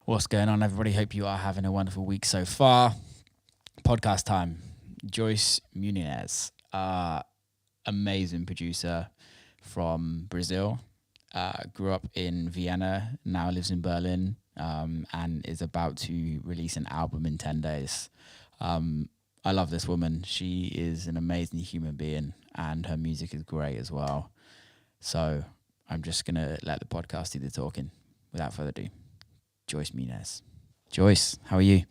What's going on, everybody? Hope you are having a wonderful week so far. Podcast time. Joyce Muniz, amazing producer from Brazil. Grew up in Vienna, now lives in Berlin, and is about to release an album in 10 days. I love this woman. She is an amazing human being, and her music is great as well. So I'm just going to let the podcast do the talking. Without further ado, Joyce Muniz. Joyce, how are you?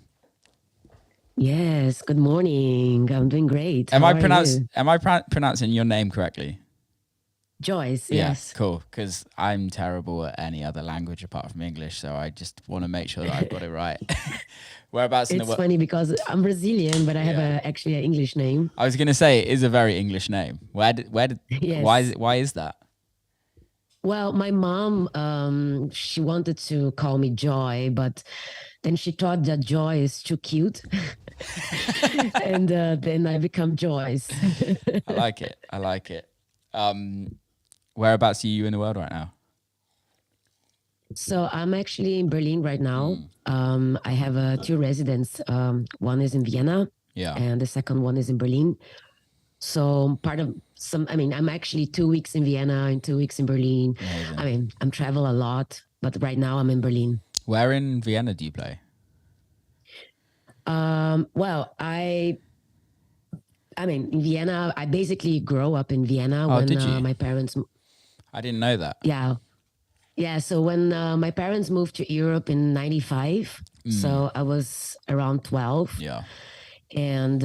Yes, good morning. I'm doing great. Am I pronouncing your name correctly? Joyce, Yeah, yes. cool, because I'm terrible at any other language apart from English, so I just want to make sure that I've got it right. Whereabouts in the It's world? funny because I'm Brazilian, but I have actually an English name. I was going to say, it is a very English name. Yes. Why is that? Well, my mom, she wanted to call me Joy, but then she thought that Joy is too cute. And then I become Joyce. I like it. Whereabouts are you in the world right now? So I'm actually in Berlin right now. I have two residents. One is in Vienna, and the second one is in Berlin. So I'm actually 2 weeks in Vienna and 2 weeks in Berlin. Amazing. I travel a lot, but right now I'm in Berlin. Where in Vienna do you play? Well, in Vienna, I basically grew up in Vienna when my parents... I didn't know that. Yeah. So when my parents moved to Europe in 95, so I was around 12. Yeah. And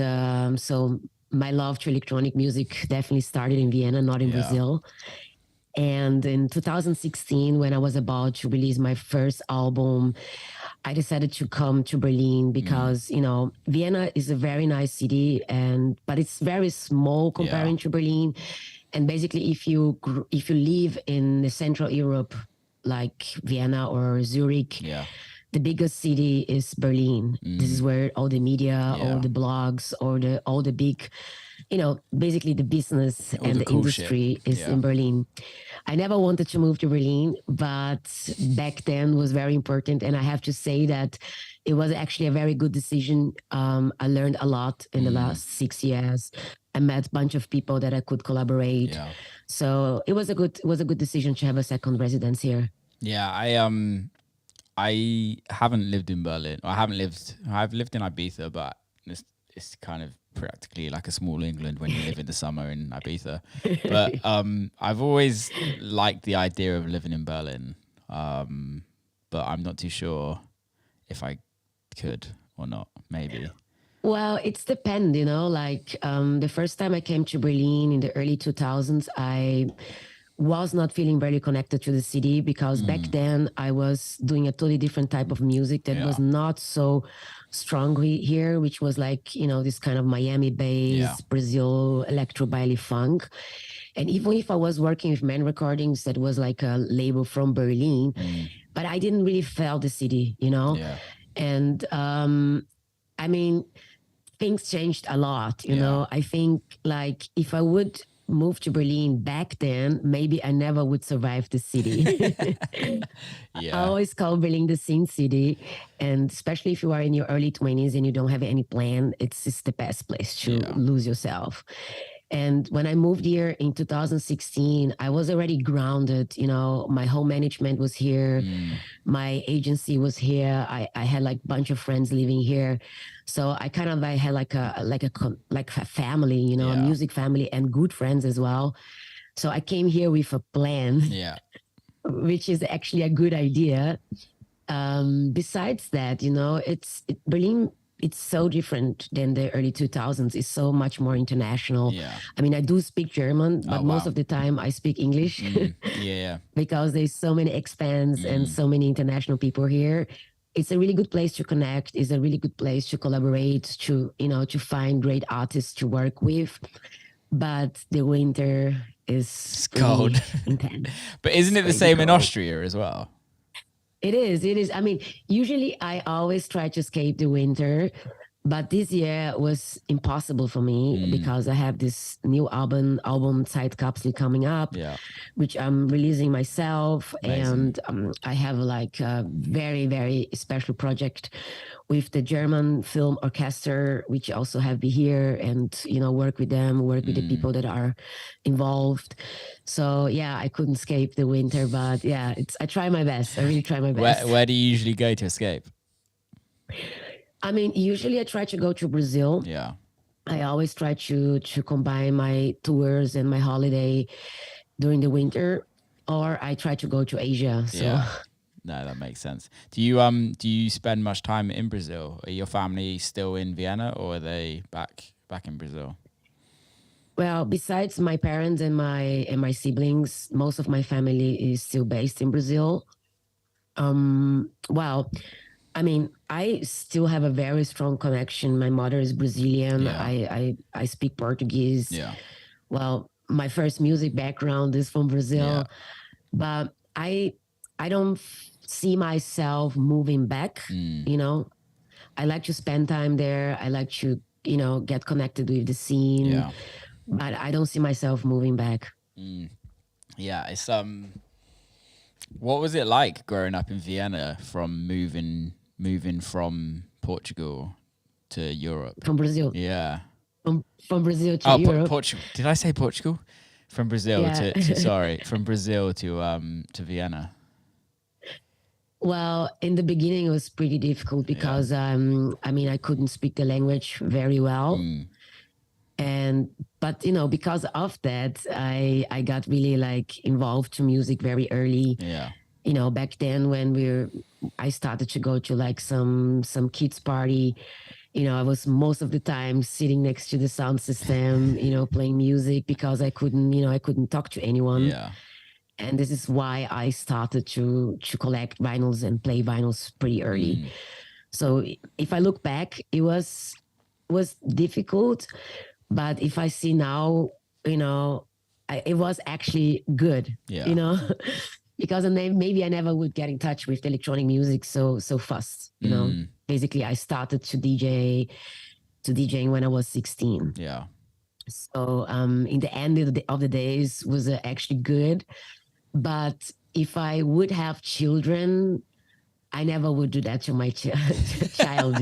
so my love to electronic music definitely started in Vienna, not in Brazil. And in 2016, when I was about to release my first album, I decided to come to Berlin because, Vienna is a very nice city, but it's very small comparing to Berlin. And basically, if you live in the Central Europe, like Vienna or Zurich, the biggest city is Berlin. This is where all the media, all the blogs, all the big, basically the business all and the cool industry is in Berlin. I never wanted to move to Berlin, but back then was very important. And I have to say that it was actually a very good decision. I learned a lot in the last 6 years. I met a bunch of people that I could collaborate. So it was a good decision to have a second residence here. Yeah, I haven't lived in Berlin. I've lived in Ibiza, but it's kind of practically like a small England when you live in the summer in Ibiza. But I've always liked the idea of living in Berlin. But I'm not too sure if I could or not, maybe. Well, it's depend, the first time I came to Berlin in the early 2000s, I was not feeling very connected to the city because back then I was doing a totally different type of music that was not so strong here, which was like, this kind of Miami-based Brazil electro baile funk. And even if I was working with Man Recordings, that was like a label from Berlin, but I didn't really feel the city, And things changed a lot, I think like if I would move to Berlin back then, maybe I never would survive the city. I always call Berlin the Sin City. And especially if you are in your early 20s and you don't have any plan, it's just the best place to lose yourself. And when I moved here in 2016, I was already grounded. My whole management was here. My agency was here. I had like a bunch of friends living here. So I had like a family, a music family and good friends as well. So I came here with a plan, which is actually a good idea. Besides that, Berlin, it's so different than the early 2000s. It's so much more international. I do speak German, but most of the time I speak English because there's so many expats and so many international people here. It's a really good place to connect. It's a really good place to collaborate, to find great artists to work with. But the winter is cold, intense. But isn't it the same in Austria as well? It is. Usually I always try to escape the winter, But this year was impossible for me because I have this new album Zeitkapsel coming up, which I'm releasing myself. Amazing. And I have like a very, very special project with the German Film Orchestra, which also have me here and, work with them, work with the people that are involved. So yeah, I couldn't escape the winter, but yeah, I try my best. I really try my best. Where do you usually go to escape? I mean, usually I try to go to Brazil. Yeah. I always try to combine my tours and my holiday during the winter, or I try to go to Asia. So no, that makes sense. Do you spend much time in Brazil? Are your family still in Vienna, or are they back in Brazil? Well, besides my parents and my siblings, most of my family is still based in Brazil. Well, I mean, I still have a very strong connection. My mother is Brazilian. I speak Portuguese. Yeah. Well, my first music background is from Brazil, but I don't see myself moving back. I like to spend time there. I like to, get connected with the scene, but I don't see myself moving back. Yeah. It's, what was it like growing up in Vienna from moving from Portugal to Europe? From Brazil. Yeah. From Brazil to Europe. Portugal. Did I say Portugal? From Brazil from Brazil to Vienna. Well, in the beginning, it was pretty difficult because, I couldn't speak the language very well. But because of that, I got really like involved to music very early. Yeah. Back then when I started to go to like some kids party, I was most of the time sitting next to the sound system, playing music because I couldn't talk to anyone. Yeah. And this is why I started to collect vinyls and play vinyls pretty early. So if I look back, it was difficult, but if I see now, it was actually good. Yeah. Because maybe I never would get in touch with electronic music so fast. Basically, I started to DJing when I was 16. Yeah. So in the end of the days was actually good. But if I would have children, I never would do that to my child.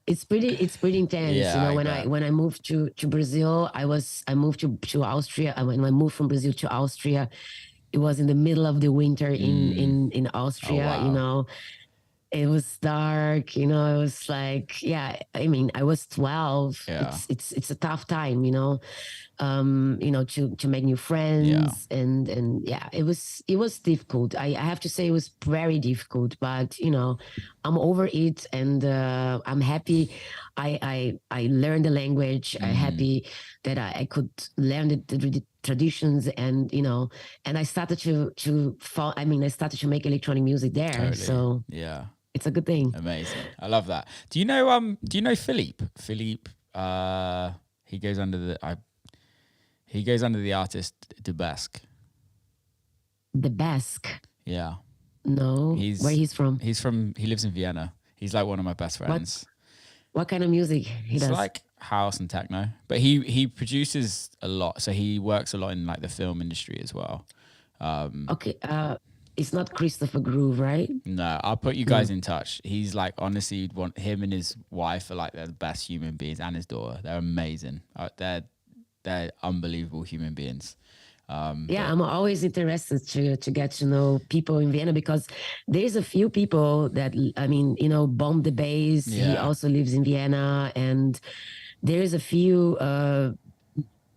It's pretty intense. Yeah, when I moved to Brazil, I moved to Austria. When I moved from Brazil to Austria, it was in the middle of the winter in Austria. Oh, wow. It was dark. It was like, I was 12. Yeah. It's a tough time. To make new friends and it was difficult. I have to say it was very difficult, but I'm over it and I'm happy. I learned the language. I'm happy that I could learn the traditions and and I started to fall. I started to make electronic music there. Totally. So yeah, it's a good thing. Amazing. I love that. Do you know Philippe? Philippe, he goes under the artist De Basque. The Basque? Yeah. No. Where he's from? He lives in Vienna. He's like one of my best friends. What kind of music he does? It's like house and techno. But he produces a lot. So he works a lot in like the film industry as well. Okay. It's not Christopher Groove, right? No, I'll put you guys in touch. He's like, honestly, you'd want him and his wife are like, they're the best human beings, and his daughter. They're amazing. They're unbelievable human beings. I'm always interested to get to know people in Vienna because there's a few people that, Bomb the Bass, he also lives in Vienna, and there's a few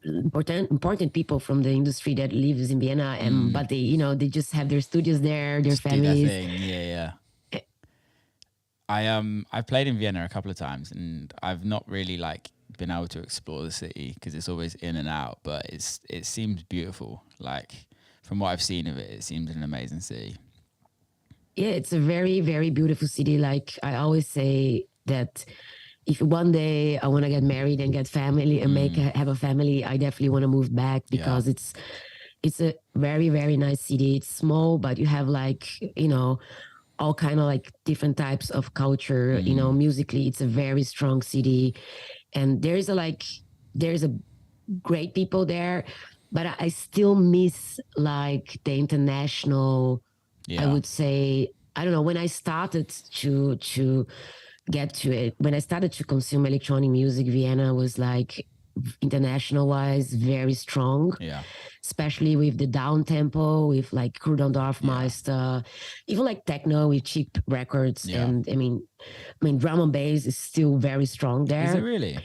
important people from the industry that lives in Vienna, and but they just have their studios there, their families. I played in Vienna a couple of times, and I've not really like been able to explore the city because it's always in and out. But it seems beautiful. Like from what I've seen of it, it seems an amazing city. Yeah, it's a very, very beautiful city. Like I always say that if one day I want to get married and get family and have a family, I definitely want to move back because it's a very, very nice city. It's small, but you have like, all kind of like different types of culture. You know, musically, it's a very strong city, and there's a great people there, but I still miss like the international. I would say, I don't know, when I started to get to it, when I started to consume electronic music, Vienna was like international wise very strong, especially with the downtempo, with like Krudendorf Meister, even like techno with cheap records. And I mean drum and bass is still very strong there. Is it really?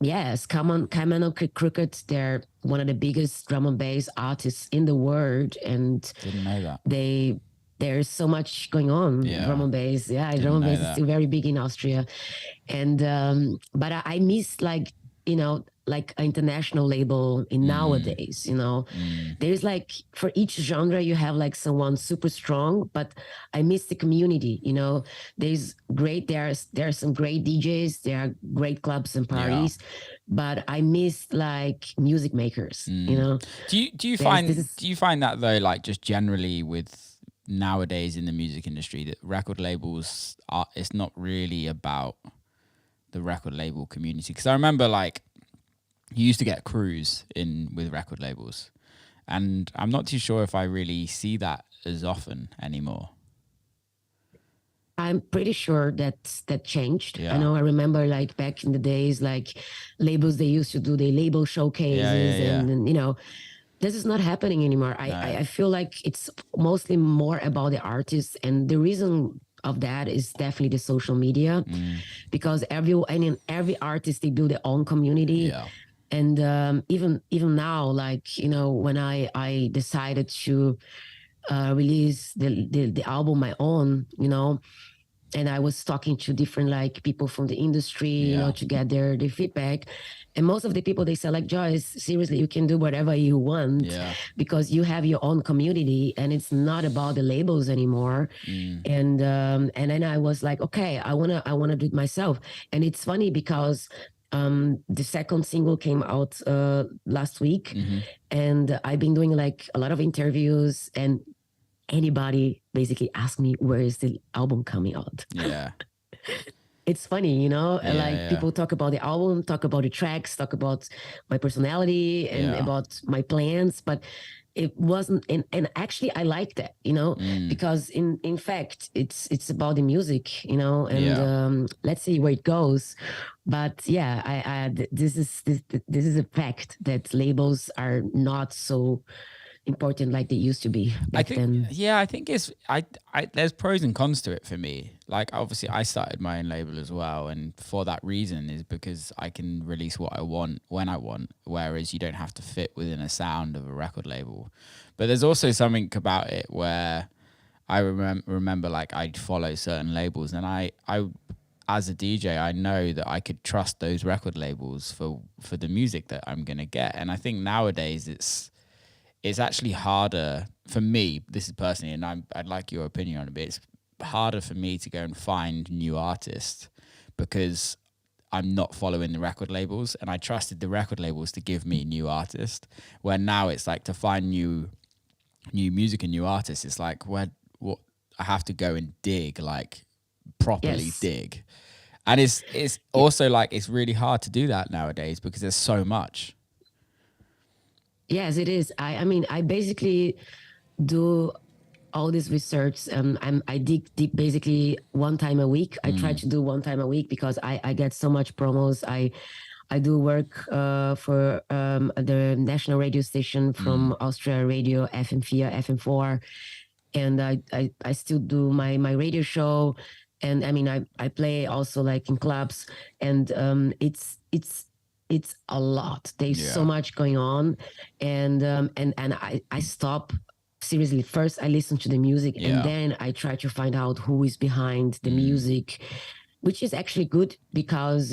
Yes, Kamano Crooked, they're one of the biggest drum and bass artists in the world, and didn't know that. There's so much going on. Drum and bass, drum and bass is still very big in Austria, and but I miss like, you know, like an international label in nowadays, you know. There's like, for each genre you have like someone super strong, but I miss the community, you know. There are some great DJs, there are great clubs and parties, but I miss like music makers, you know. Do you find that though, like just generally with nowadays in the music industry, that record labels it's not really about the record label community? Because I remember like you used to get crews in with record labels, and I'm not too sure if I really see that as often anymore. I'm pretty sure that changed. I know, I remember like back in the days, like labels, they used to do the label showcases, and you know, this is not happening anymore. I feel like it's mostly more about the artists, and the reason of that is definitely the social media, because every artist, they build their own community. And even now, like, you know, when I decided to release the album my own, you know, and I was talking to different like people from the industry, you know, to get their feedback. And most of the people, they say like, Joyce, seriously, you can do whatever you want because you have your own community, and it's not about the labels anymore. And then I was like, okay, I wanna do it myself. And it's funny because the second single came out last week, and I've been doing like a lot of interviews, and anybody basically asked me, where is the album coming out? It's funny, you know, people talk about the album, talk about the tracks, talk about my personality and about my plans, but it wasn't, and actually I like that, you know, because in fact it's about the music, you know, and let's see where it goes. But this is a fact that labels are not so important like they used to be back then. I think it's there's pros and cons to it for me. Like obviously I started my own label as well, and for that reason is because I can release what I want when I want, whereas you don't have to fit within a sound of a record label. But there's also something about it where I remember like I'd follow certain labels, and I as a DJ, I know that I could trust those record labels for the music that I'm gonna get. And I think nowadays it's actually harder for me, this is personally, and I'd like your opinion on it, but it's harder for me to go and find new artists because I'm not following the record labels, and I trusted the record labels to give me new artists, where now it's like to find new music and new artists, it's like what I have to go and dig, like properly dig. And it's also like it's really hard to do that nowadays because there's so much. Yes, it is. I mean, I basically do all this research. I dig deep basically one time a week. I try to do one time a week because I get so much promos. I do work for the national radio station from Austria Radio, FM4, FM4. And I still do my radio show. And I mean, I play also like in clubs, and it's a lot. There's so much going on, and I stop. Seriously, first I listen to the music, and then I try to find out who is behind the music, which is actually good because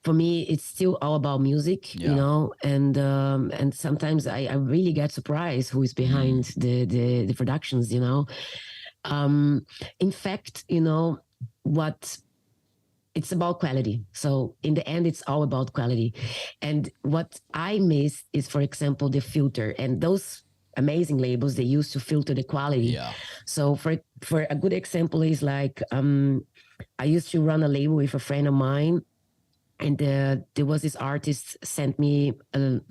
for me it's still all about music, you know, and sometimes I really get surprised who is behind the productions, you know. In fact, you know what? It's about quality. So in the end, it's all about quality. And what I miss is, for example, the filter. And those amazing labels. They used to filter the quality. Yeah. So for a good example is like, I used to run a label with a friend of mine, and there was this artist sent me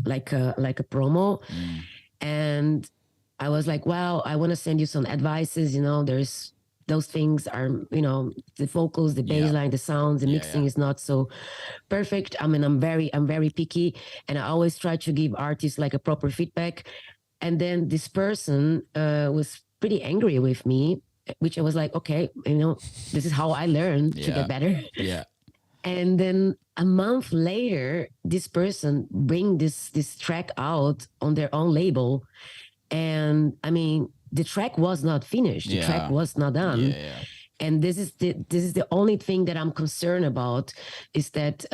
like a promo, and I was like, well, I want to send you some advices. There's those things are, the vocals, the bass line, the sounds, the mixing is not so perfect. I mean, I'm very picky, and I always try to give artists like a proper feedback. And then this person was pretty angry with me, which I was like, okay, this is how I learned to get better. Yeah. And then a month later, this person bring this track out on their own label. And I mean, the track was not finished. The track was not done. Yeah. And this is the only thing that I'm concerned about, is that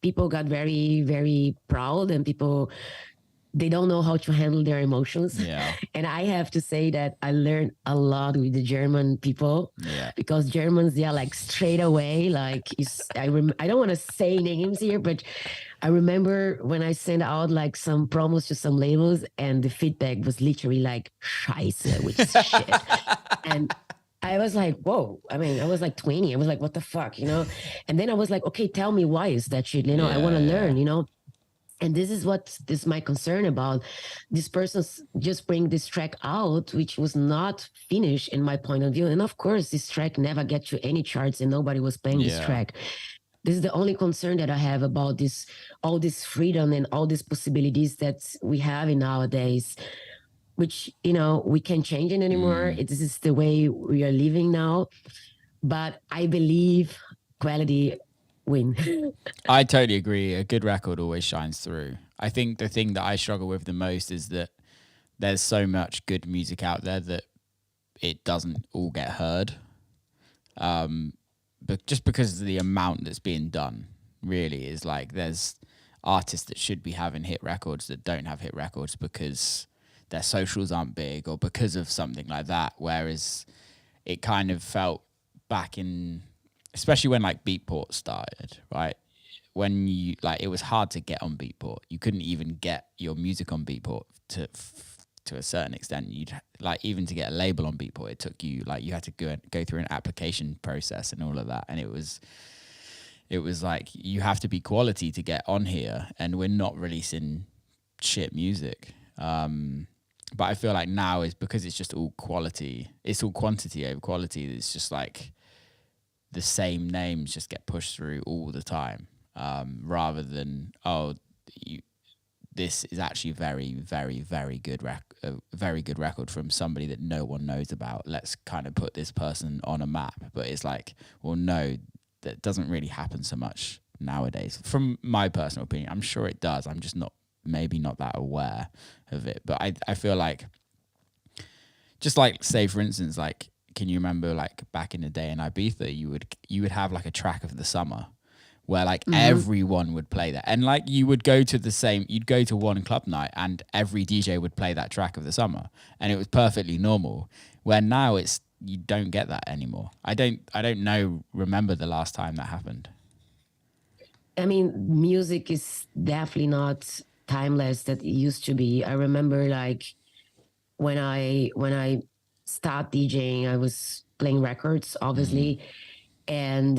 people got very, very proud, and people, they don't know how to handle their emotions. Yeah. And I have to say that I learned a lot with the German people, because Germans, they are like straight away, like, I don't want to say names here, but I remember when I sent out like some promos to some labels, and the feedback was literally like, Scheiße, which is shit. And I was like, whoa. I mean, I was like 20. I was like, what the fuck, And then I was like, okay, tell me why is that shit, I want to learn, And this is my concern about. This person just bring this track out, which was not finished in my point of view. And of course, this track never get to any charts, and nobody was playing this track. This is the only concern that I have about this, all this freedom and all these possibilities that we have in nowadays, which, we can't change it anymore. This is the way we are living now. But I believe quality win. I totally agree. A good record always shines through. I think the thing that I struggle with the most is that there's so much good music out there that it doesn't all get heard. But just because of the amount that's being done, really, is like, there's artists that should be having hit records that don't have hit records because their socials aren't big, or because of something like that. Whereas it kind of felt back in, especially when like Beatport started, right? When you like, it was hard to get on Beatport. You couldn't even get your music on Beatport to a certain extent. You'd like, even to get a label on Beatport, it took you, like, you had to go through an application process and all of that. And it was like, you have to be quality to get on here, and we're not releasing shit music. But I feel like now is because it's just all quality. It's all quantity over quality. It's just like the same names just get pushed through all the time, rather than, this is actually very, very, very good a very good record from somebody that no one knows about. Let's kind of put this person on a map. But it's like, well, no, that doesn't really happen so much nowadays. From my personal opinion, I'm sure it does. I'm just maybe not that aware of it. But I feel like, just like, say for instance, like, can you remember like back in the day in Ibiza, you would have like a track of the summer where like everyone would play that, and like you'd go to one club night and every DJ would play that track of the summer, and it was perfectly normal. Where now you don't get that anymore. I don't remember the last time that happened. I mean, music is definitely not timeless that it used to be. I remember like when I start DJing, I was playing records, obviously. And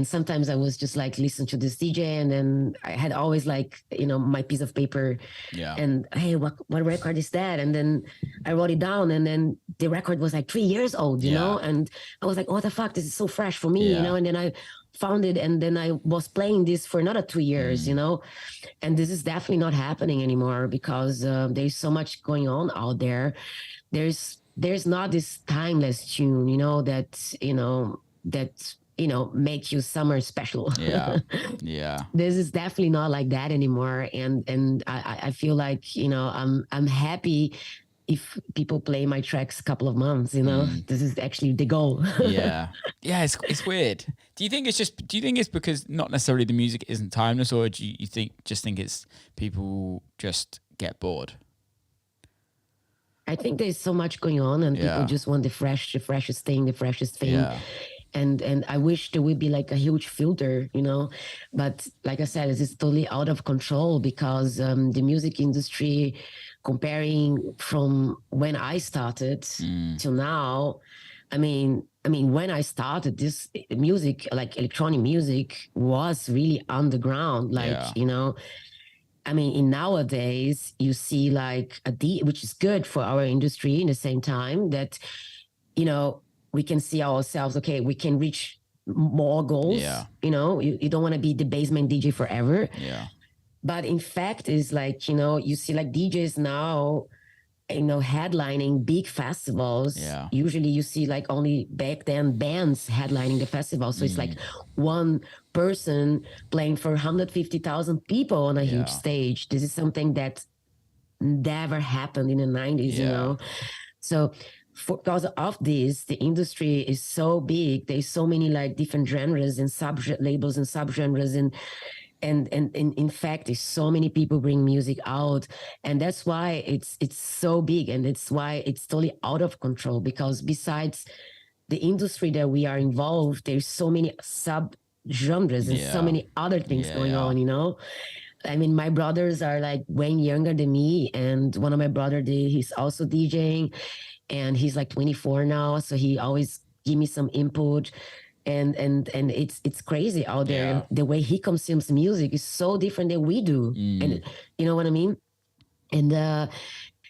sometimes I was just like listen to this DJ, and then I had always like, my piece of paper, and hey, what record is that? And then I wrote it down, and then the record was like 3 years old, you know, and I was like, what the fuck, this is so fresh for me, and then I found it, and then I was playing this for another 2 years, and this is definitely not happening anymore, because there's so much going on out there. There's not this timeless tune, that make you summer special. Yeah. This is definitely not like that anymore. And I feel like, I'm happy if people play my tracks a couple of months, this is actually the goal. Yeah, it's weird. Do you think it's because not necessarily the music isn't timeless, or do you think it's people just get bored? I think there's so much going on, and people just want the freshest thing. and I wish there would be like a huge filter, you know, but like I said, it's totally out of control because the music industry, comparing from when I started till now, I mean, when I started, this music, like electronic music, was really underground, like, Yeah. you know. I mean, in nowadays, you see like which is good for our industry in the same time that, you know, we can see ourselves, okay, we can reach more goals. Yeah. You know, you don't want to be the basement DJ forever. Yeah. But in fact, is like, you know, you see like DJs now, you know, headlining big festivals. Yeah. Usually you see like only back then bands headlining the festival. So it's like one person playing for 150,000 people on a huge stage. This is something that never happened in the 90s, you know? So because of this, the industry is so big. There's so many like different genres and sub labels and subgenres and in fact, there's so many people bring music out, and that's why it's so big, and it's why it's totally out of control. Because besides the industry that we are involved, there's so many sub genres and so many other things going on. You know, I mean, my brothers are like way younger than me, and one of my brother, he's also DJing, and he's like 24 now, so he always give me some input. And it's crazy out there. The way he consumes music is so different than we do, and you know what I mean. And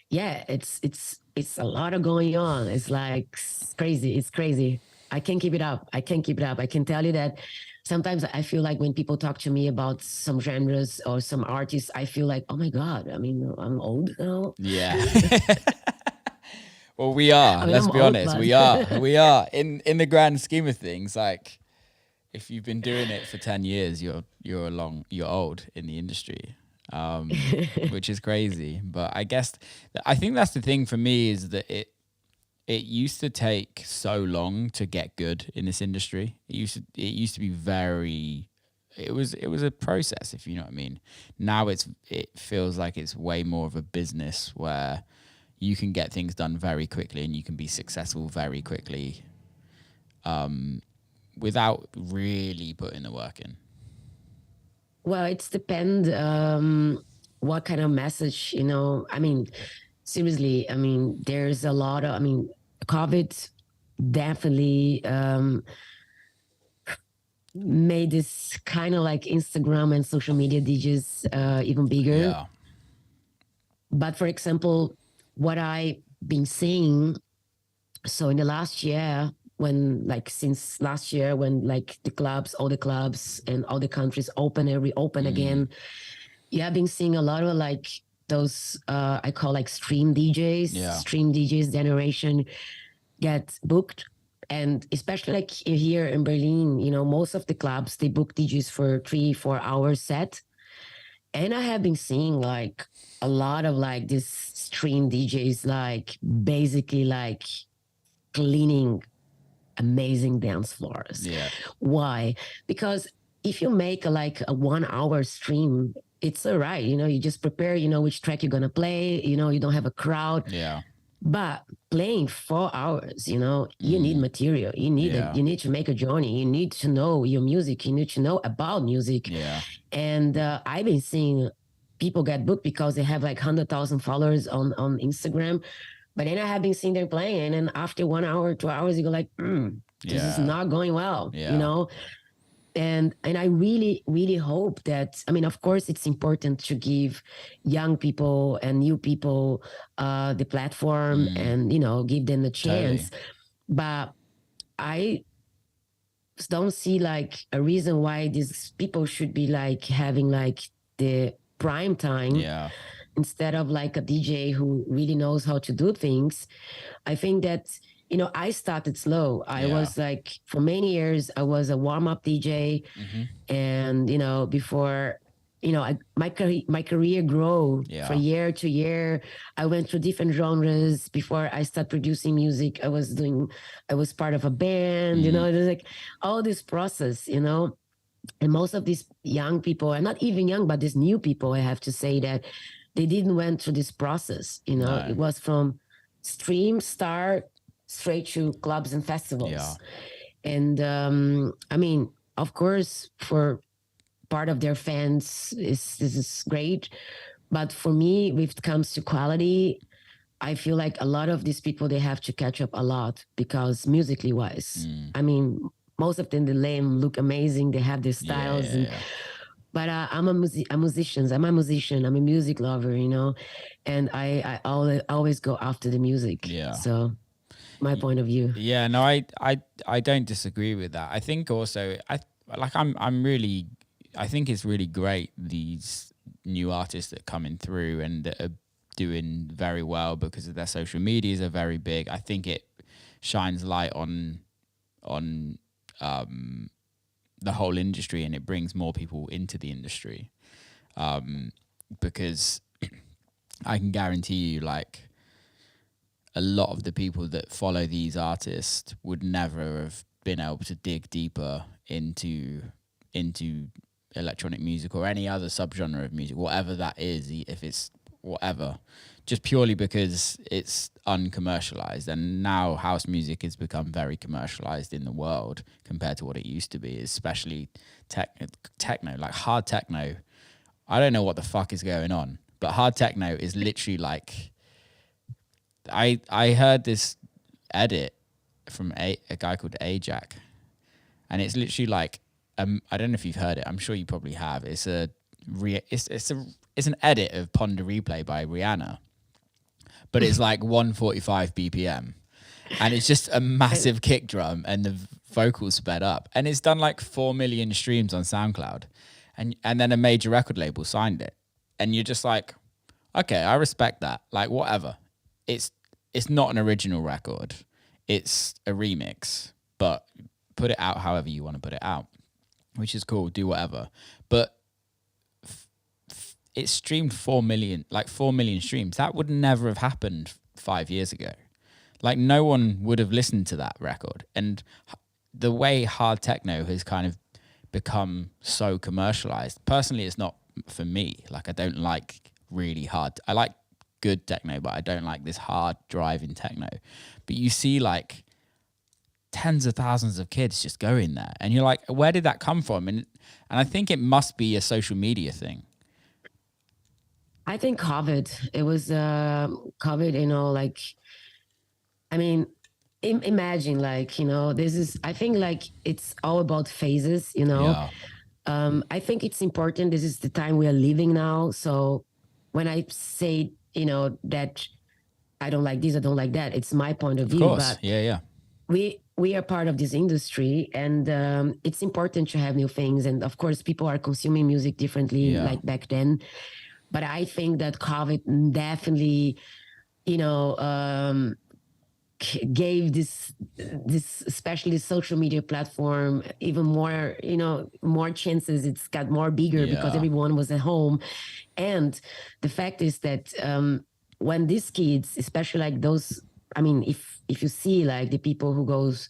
yeah, it's a lot of going on. It's like crazy. It's crazy. I can't keep it up. I can tell you that sometimes I feel like when people talk to me about some genres or some artists, I feel like, oh my God, I mean, I'm old now. Yeah. Well, we are. I mean, let's be honest. We are. In the grand scheme of things, like if you've been doing it for 10 years, you're old in the industry, which is crazy. But I think that's the thing for me, is that it used to take so long to get good in this industry. It used to be very. It was a process, if you know what I mean. Now it feels like it's way more of a business where you can get things done very quickly and you can be successful very quickly, without really putting the work in. Well, it's depend what kind of message, you know. I mean, seriously, I mean, there's a lot of, I mean, COVID definitely made this kind of like Instagram and social media DJs even bigger. Yeah. But for example, what I've been seeing, so in the last year, since last year, when like all the clubs and all the countries open and reopen again, I've been seeing a lot of like those, I call like stream DJs generation get booked. And especially like here in Berlin, you know, most of the clubs, they book DJs for 3-4 hours set. And I have been seeing like a lot of like these stream DJs, like basically like cleaning amazing dance floors. Yeah. Why? Because if you make like a 1 hour stream, it's all right. You know, you just prepare, you know, which track you're going to play, you know, you don't have a crowd. Yeah. But playing 4 hours, you know, you need material. You need you need to make a journey. You need to know your music. You need to know about music. Yeah. And I've been seeing people get booked because they have like 100,000 followers on Instagram. But then I have been seeing them playing, and after 1 hour, 2 hours, you go like, this is not going well, you know? And I really, really hope that, I mean, of course, it's important to give young people and new people the platform and, you know, give them the chance. Totally. But I don't see like a reason why these people should be like having like the prime time instead of like a DJ who really knows how to do things. I think that, you know, I started slow. I was like, for many years, I was a warm-up DJ. And, you know, before, you know, my career grew from year to year. I went through different genres. Before I started producing music, I was part of a band, you know, it was like all this process, you know. And most of these young people, and not even young, but these new people, I have to say that they didn't went through this process, you know. It was from stream start straight to clubs and festivals. And I mean, of course, for part of their fans, this is great. But for me, if it comes to quality, I feel like a lot of these people, they have to catch up a lot, because musically wise, I mean, most of them, they look amazing. They have their styles. But I'm a musician. I'm a musician. I'm a music lover, you know, and I always go after the music. Yeah. So my point of view. Yeah, no, I don't disagree with that. I think also I'm really, I think it's really great, these new artists that are coming through and that are doing very well because of their social medias are very big. I think it shines light on the whole industry, and it brings more people into the industry, because I can guarantee you, like, a lot of the people that follow these artists would never have been able to dig deeper into electronic music or any other subgenre of music, whatever that is, if it's whatever, just purely because it's uncommercialized. And now house music has become very commercialized in the world compared to what it used to be, especially techno, like hard techno. I don't know what the fuck is going on, but hard techno is literally like, I heard this edit from a guy called Ajak, and it's literally like, I don't know if you've heard it. I'm sure you probably have. It's an edit of Ponder Replay by Rihanna, but it's like 145 BPM, and it's just a massive kick drum and the vocals sped up, and it's done like 4 million streams on SoundCloud, and then a major record label signed it, and you're just like, okay, I respect that. Like, whatever. It's not an original record. It's a remix, but put it out however you want to put it out, which is cool. Do whatever. But it streamed 4 million streams. That would never have happened 5 years ago. Like, no one would have listened to that record. And the way hard techno has kind of become so commercialized, personally, it's not for me. Like, I don't like really hard. I like good techno, but I don't like this hard driving techno. But you see like tens of thousands of kids just going there, and you're like, where did that come from? And I think it must be a social media thing. I think COVID. It was COVID, you know, like, I mean, imagine, like, you know, I think like it's all about phases, you know. Yeah. I think it's important. This is the time we are living now. So when I say, you know, that I don't like this, I don't like that, it's my point of view. Of course. But yeah. We are part of this industry, and it's important to have new things. And of course, people are consuming music differently, like back then. But I think that COVID definitely, you know, gave this especially social media platform even more, you know, more chances. It's got more bigger because everyone was at home. And the fact is that when these kids, especially like those, I mean, if you see like the people who goes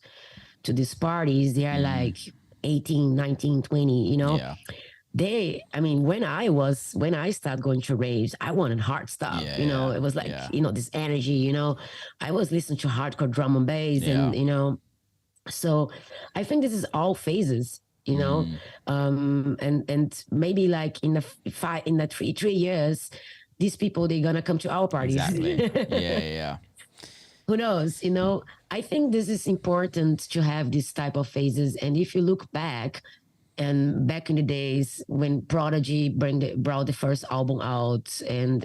to these parties, they are like 18, 19, 20, you know. Yeah. I mean, when I started going to raves, I wanted hard stuff, you know, it was like, you know, this energy, you know, I was listening to hardcore drum and bass and, you know, so I think this is all phases, you know, and maybe like in the 3 years, these people, they're going to come to our parties. Exactly. Yeah. Who knows, you know, I think this is important to have this type of phases. And if you look back, and back in the days when Prodigy brought the first album out, and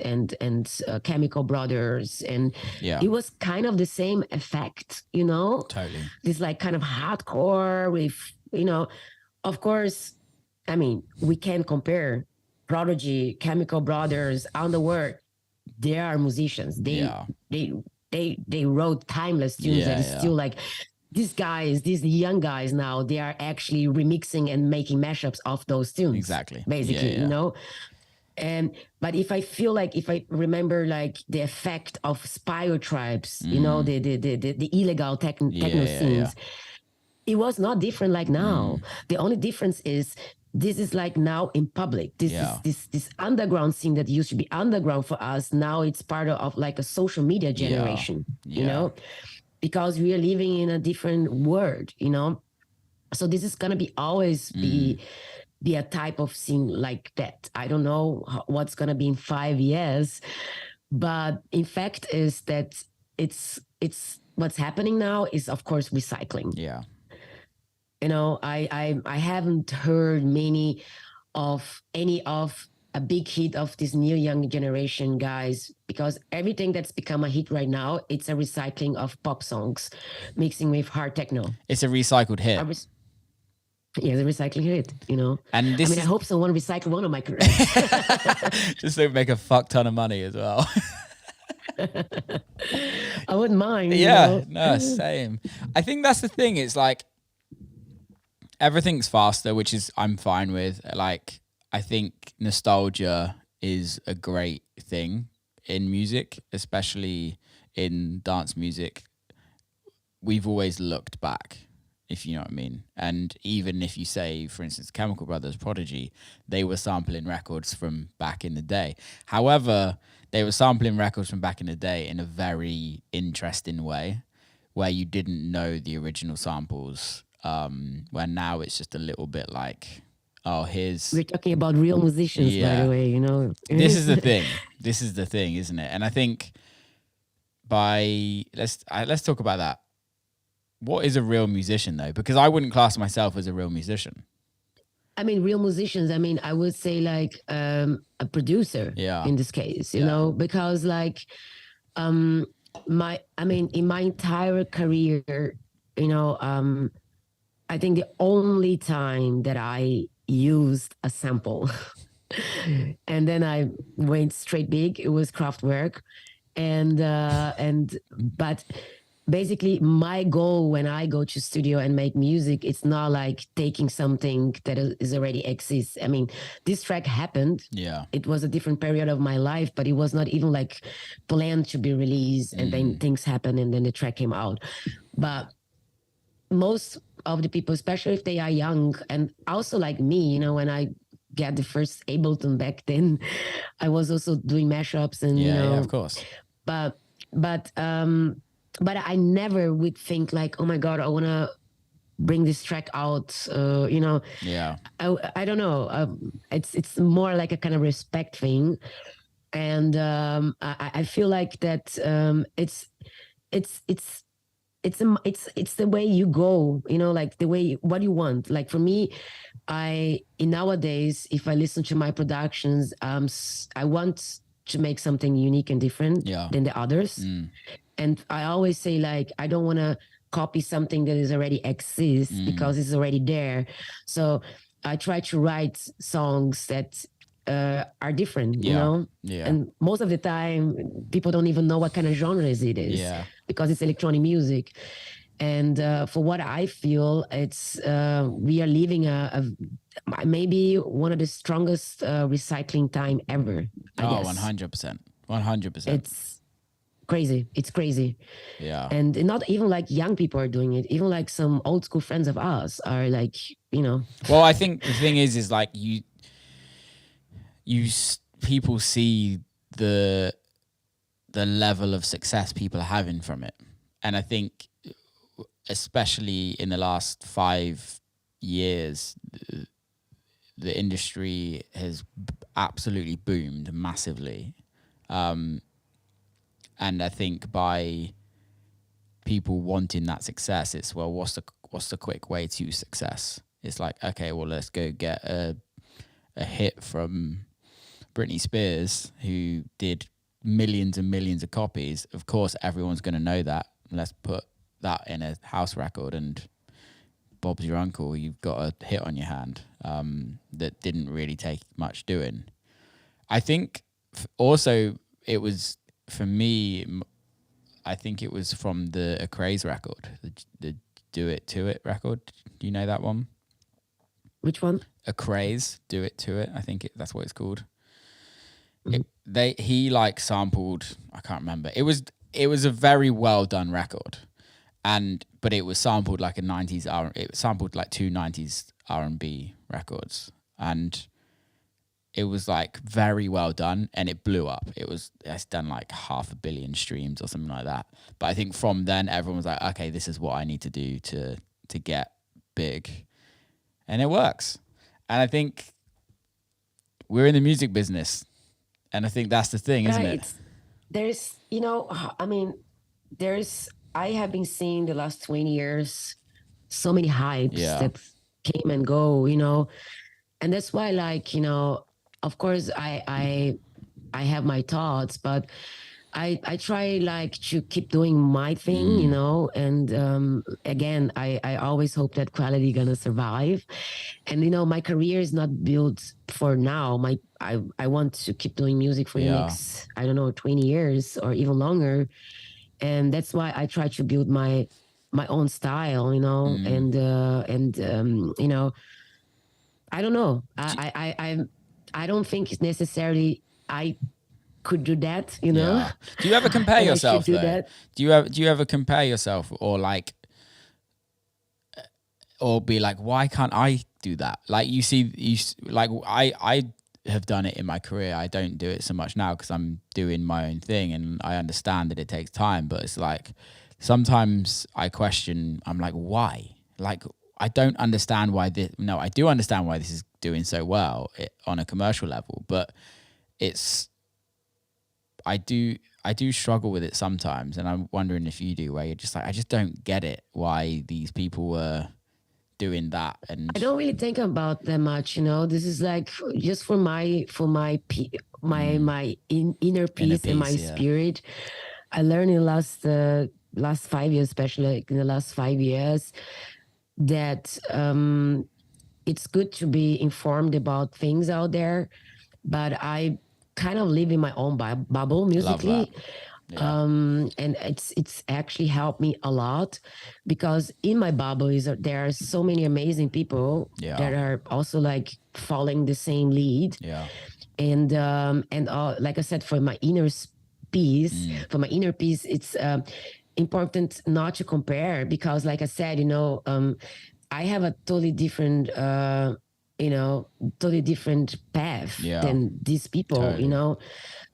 Chemical Brothers, and it was kind of the same effect, you know. Totally. This like kind of hardcore with, you know, of course, I mean, we can't compare Prodigy, Chemical Brothers, Underworld. They are musicians. They wrote timeless tunes that is still like. These young guys now, they are actually remixing and making mashups of those tunes. Exactly. Basically, you know? But if I remember like the effect of Spyro Tribes, you know, the illegal techno scenes, it was not different like now. The only difference is this is like now in public. This is this underground scene that used to be underground for us. Now it's part of like a social media generation, you know? Because we are living in a different world, you know? So this is gonna be always be a type of scene like that. I don't know what's gonna be in 5 years, but in fact is that it's what's happening now is of course recycling. Yeah. You know, I haven't heard any of a big hit of this new young generation guys, because everything that's become a hit right now, it's a recycling of pop songs mixing with hard techno. It's a recycled hit. Yeah, the recycling hit, you know. And this I hope someone recycle one of my careers. Just so make a fuck ton of money as well. I wouldn't mind. Yeah, you know? no, same. I think that's the thing. It's like everything's faster, which is I'm fine with. Like, I think nostalgia is a great thing in music, especially in dance music. We've always looked back, if you know what I mean. And even if you say, for instance, Chemical Brothers, Prodigy, they were sampling records from back in the day. However, they were sampling records from back in the day in a very interesting way, where you didn't know the original samples, where now it's just a little bit like, oh, here's... We're talking about real musicians, by the way, you know. This is the thing. This is the thing, isn't it? And I think let's talk about that. What is a real musician, though? Because I wouldn't class myself as a real musician. I mean, real musicians, I mean, I would say like a producer in this case, you know, because like in my entire career, you know, I think the only time that I used a sample and then I went straight big, it was Kraftwerk. But basically my goal when I go to studio and make music, it's not like taking something that is already exists. I mean, this track happened. Yeah. It was a different period of my life, but it was not even like planned to be released. And then things happened and then the track came out. But most of the people, especially if they are young, and also like me, you know, when I get the first Ableton back then, I was also doing mashups and, you know. Yeah, of course. But I never would think like, oh my God, I want to bring this track out, you know. Yeah. I don't know. It's more like a kind of respect thing. And I feel like that it's the way you go, you know, like the way, what you want. Like for me, nowadays, if I listen to my productions, I want to make something unique and different than the others. And I always say, like, I don't want to copy something that is already exists because it's already there. So I try to write songs that are different, you know? Yeah. And most of the time, people don't even know what kind of genres it is because it's electronic music. And for what I feel, it's we are living maybe one of the strongest recycling time ever. I guess. 100%. 100%. It's crazy. It's crazy. Yeah. And not even like young people are doing it. Even like some old school friends of ours are like, you know. Well, I think the thing is like people see the level of success people are having from it. And I think especially in the last 5 years, the industry has absolutely boomed massively. And I think by people wanting that success, it's, well, what's the quick way to success? It's like, okay, well, let's go get a hit from Britney Spears, who did millions and millions of copies. Of course, everyone's going to know that. Let's put that in a house record, and Bob's your uncle. You've got a hit on your hand that didn't really take much doing. I think also it was, for me, I think it was from the A Craze record, the Do It To It record. Do you know that one? Which one? A Craze, Do It To It. I think that's what it's called. He like sampled, I can't remember. It was a very well done record, but it was sampled like a 90s it sampled like 2 90s R&B records, and it was like very well done, and it blew up. It's done like 500 million streams or something like that. But I think from then everyone was like, okay, this is what I need to do to get big, and it works. And I think we're in the music business, and I think that's the thing, isn't it? There's, I mean, I have been seeing the last 20 years so many hypes that came and go, and that's why, like, of course, I have my thoughts, but I try like to keep doing my thing, and again, I always hope that quality gonna survive. And my career is not built for now. I want to keep doing music for the next, I don't know, 20 years or even longer. And that's why I try to build my own style, and I don't know. I don't think it's necessarily I could do that, Yeah. Do you ever compare yourself though? Do you ever compare yourself or be like, why can't I do that? Like I have done it in my career. I don't do it so much now because I'm doing my own thing, and I understand that it takes time, but it's like sometimes I question, I'm like, why? Like, I don't understand why this. No, I do understand why this is doing so well on a commercial level, but I do struggle with it sometimes, and I'm wondering if you do, where you're just like, I just don't get it, why these people were doing that. And I don't really think about that much, This is like just for my inner peace and my spirit. I learned in the last 5 years, especially like in the last 5 years, that it's good to be informed about things out there, but I kind of live in my own bubble musically. And it's actually helped me a lot, because in my bubble there are so many amazing people that are also like following the same lead. And like I said, for my inner peace, it's important not to compare, because like I said, I have a totally different path than these people.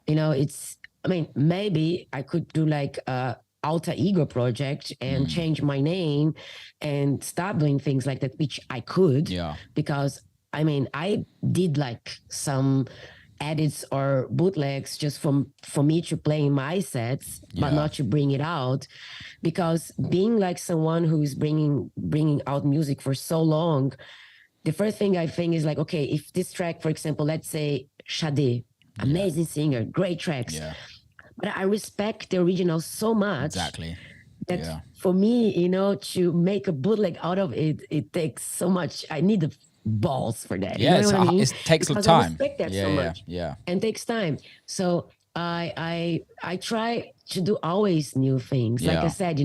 It's, I mean, maybe I could do like a alter ego project and change my name and stop doing things like that, which I could, because I mean, I did like some edits or bootlegs just for me to play in my sets, but not to bring it out, because being like someone who is bringing out music for so long, the first thing I think is like, okay, if this track, for example, let's say Sade, amazing singer, great tracks, but I respect the original so much that for me, to make a bootleg out of it, it takes so much. I need the balls for that. Yeah, you know what I mean? It takes because time. I respect that so much. And takes time. So I try to do always new things. Like I said,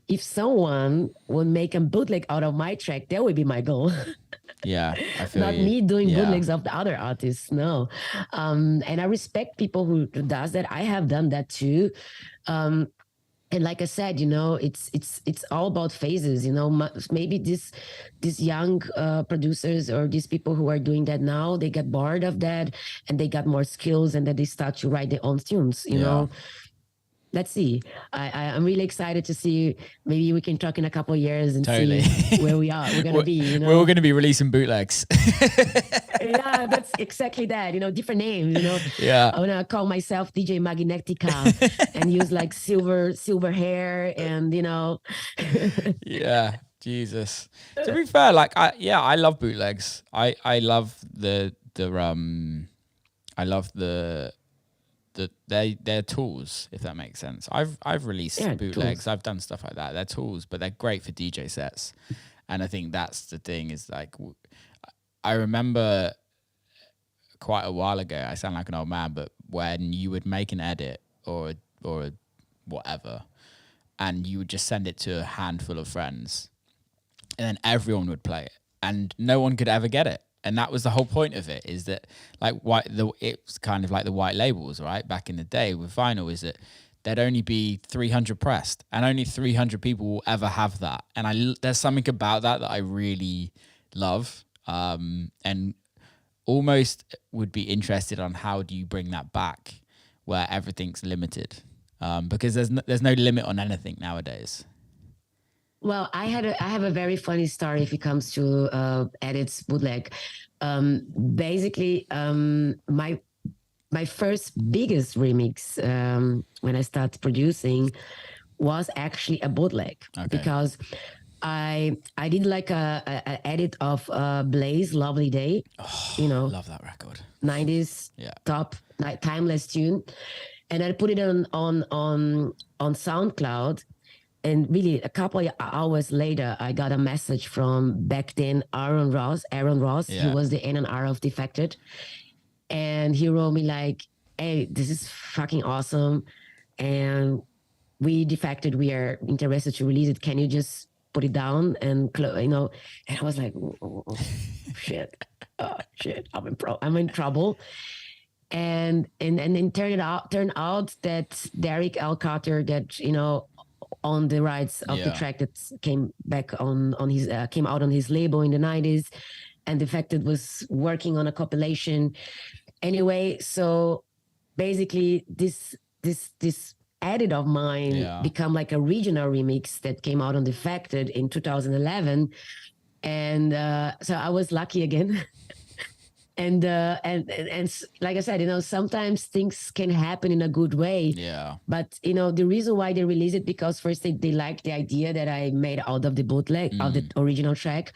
if someone would make a bootleg out of my track, that would be my goal. I feel not me doing bootlegs of the other artists. No. And I respect people who does that. I have done that too. And like I said, it's all about phases. Maybe these young producers or these people who are doing that now, they get bored of that and they got more skills, and then they start to write their own tunes. You know. Let's see. I'm really excited to see. Maybe we can talk in a couple of years and see where we are. We're gonna be. We're all gonna be releasing bootlegs. Yeah, that's exactly that. Different names. I wanna call myself DJ Magnetica and use like silver hair, and Yeah, Jesus. To be fair, like I love bootlegs. I love they're tools, if that makes sense. I've released bootlegs. Tools. I've done stuff like that. They're tools, but they're great for DJ sets. And I think that's the thing, is like, I remember quite a while ago, I sound like an old man, but when you would make an edit or whatever, and you would just send it to a handful of friends, and then everyone would play it, and no one could ever get it. And that was the whole point of it, is that like it's kind of like the white labels, right? Back in the day with vinyl, is that there'd only be 300 pressed, and only 300 people will ever have that. And there's something about that I really love, and almost would be interested on how do you bring that back where everything's limited, because there's no limit on anything nowadays. Well, I have a very funny story if it comes to edits bootleg. Basically, my first biggest remix when I started producing was actually a bootleg because I did like a edit of Blaze Lovely Day. Love that record. 90s top timeless tune, and I put it on SoundCloud. And really, a couple of hours later, I got a message from back then Aaron Ross. He was the A&R of Defected. And he wrote me like, hey, this is fucking awesome. And we Defected, we are interested to release it. Can you just put it down? And, and I was like, oh, shit. Shit, I'm in trouble. And then turned out that Derek L. Carter, that, on the rights of the track that came out on his label in the 90s, and Defected was working on a compilation. Anyway, so basically this edit of mine become like a regional remix that came out on Defected in 2011. And so I was lucky again. And like I said, sometimes things can happen in a good way. Yeah. But the reason why they release it, because first they liked the idea that I made out of the bootleg of the original track,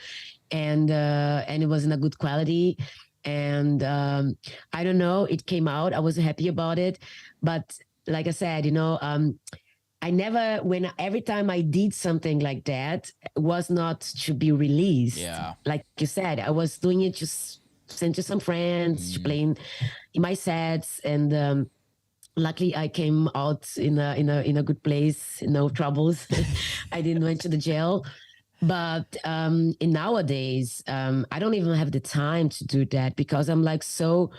and it was in a good quality. And I don't know, it came out. I was happy about it, but like I said, I never, every time I did something like that, it was not to be released. Yeah. Like you said, I was doing it just sent to some friends, playing in my sets, and luckily I came out in a good place, no troubles. I didn't went to the jail. But in nowadays, I don't even have the time to do that because I'm like so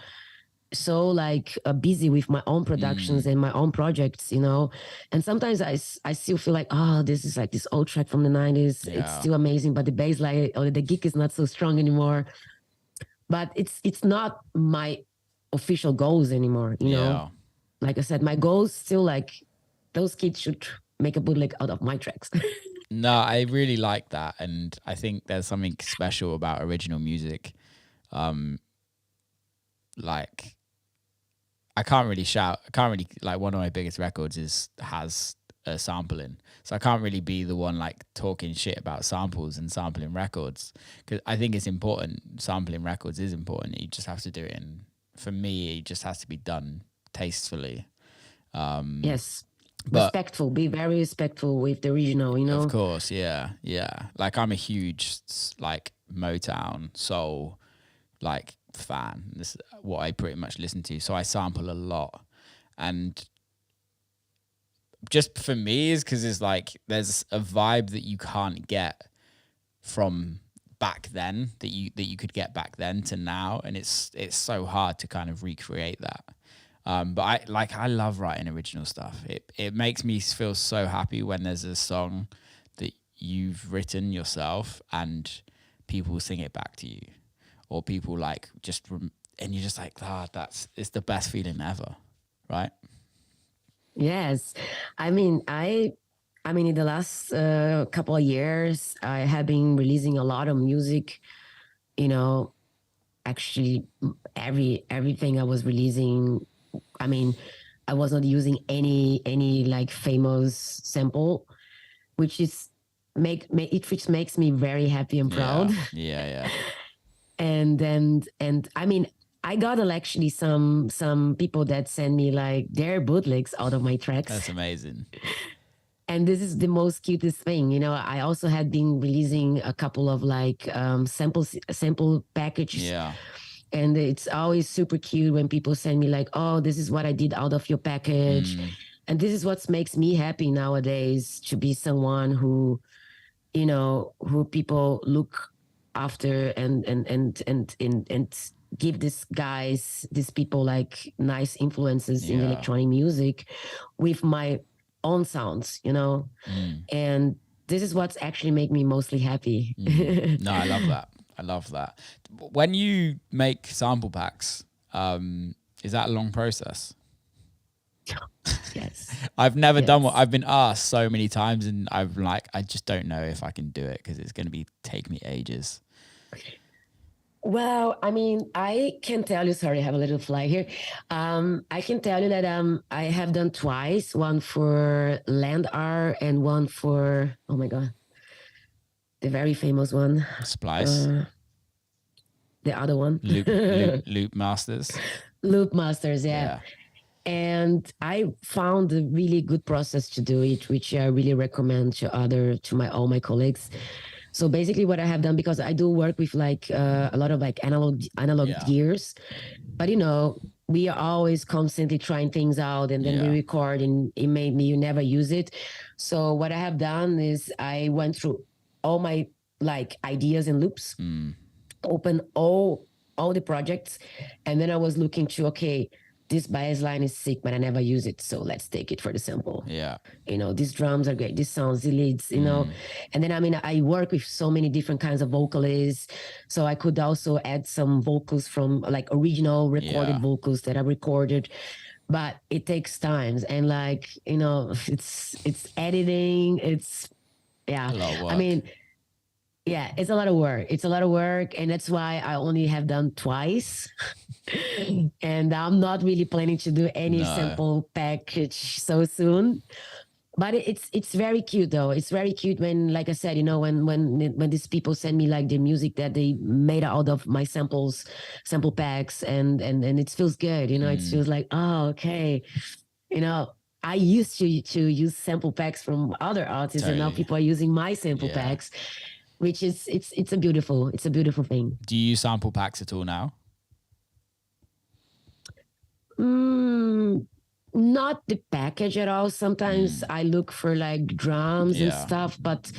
like busy with my own productions and my own projects, and sometimes I still feel like, oh, this is like this old track from the 90s. It's still amazing, but the bass line or the gig is not so strong anymore. But it's not my official goals anymore, Like I said, my goals still like those kids should make a bootleg out of my tracks. No, I really like that. And I think there's something special about original music. Like I can't really like one of my biggest records has a sample in. So I can't really be the one like talking shit about samples and sampling records, because I think it's important. Sampling records is important. You just have to do it, and for me, it just has to be done tastefully. Yes, respectful. Be very respectful with the original. Of course, yeah. Like I'm a huge like Motown soul like fan. This is what I pretty much listen to. So I sample a lot, and just for me is because it's like there's a vibe that you can't get from back then that you could get back then to now, and it's so hard to kind of recreate that. But I love writing original stuff. It makes me feel so happy when there's a song that you've written yourself and people sing it back to you, or people like and you're just like, it's the best feeling ever, right? Yes. I mean, in the last couple of years, I have been releasing a lot of music, actually everything I was releasing. I mean, I was not using any like famous sample, which is which makes me very happy and proud. Yeah. And I mean, I got actually some people that send me like their bootlegs out of my tracks. That's amazing. And this is the most cutest thing. I also had been releasing a couple of like sample packages. Yeah. And it's always super cute when people send me like, oh, this is what I did out of your package. And this is what makes me happy nowadays, to be someone who people look after and give these people like nice influences in electronic music with my own sounds, and this is what's actually make me mostly happy. No, I love that. When you make sample packs, is that a long process? Yes. I've never done what Yes. I've been asked so many times, and I'm like, I just don't know if I can do it because it's going to take me ages. Well, I mean, I can tell you, sorry, I have a little fly here. I can tell you that I have done twice, one for land art and one for, oh my God, the very famous one. Splice. The other one. Loop Masters. Loop Masters, yeah. And I found a really good process to do it, which I really recommend to all my colleagues. So basically what I have done, because I do work with like a lot of like analog gears, but we are always constantly trying things out, and then we record and it made me, you never use it. So what I have done is I went through all my like ideas and loops, open all the projects, and then I was looking to, okay, this bass line is sick, but I never use it, so let's take it for the sample. Yeah. These drums are great, these sounds, the leads, and then I work with so many different kinds of vocalists, so I could also add some vocals from like original recorded vocals that I recorded, but it takes time, and like, it's editing, it's I mean, yeah, it's a lot of work. It's a lot of work. And that's why I only have done twice. And I'm not really planning to do any sample package so soon. But it's very cute though. It's very cute when, like I said, when these people send me like the music that they made out of my sample packs, and it feels good. It feels like, oh, okay. I used to use sample packs from other artists, and now people are using my sample packs, which is it's a beautiful thing. Do you use sample packs at all now? Not the package at all. Sometimes I look for like drums and stuff, but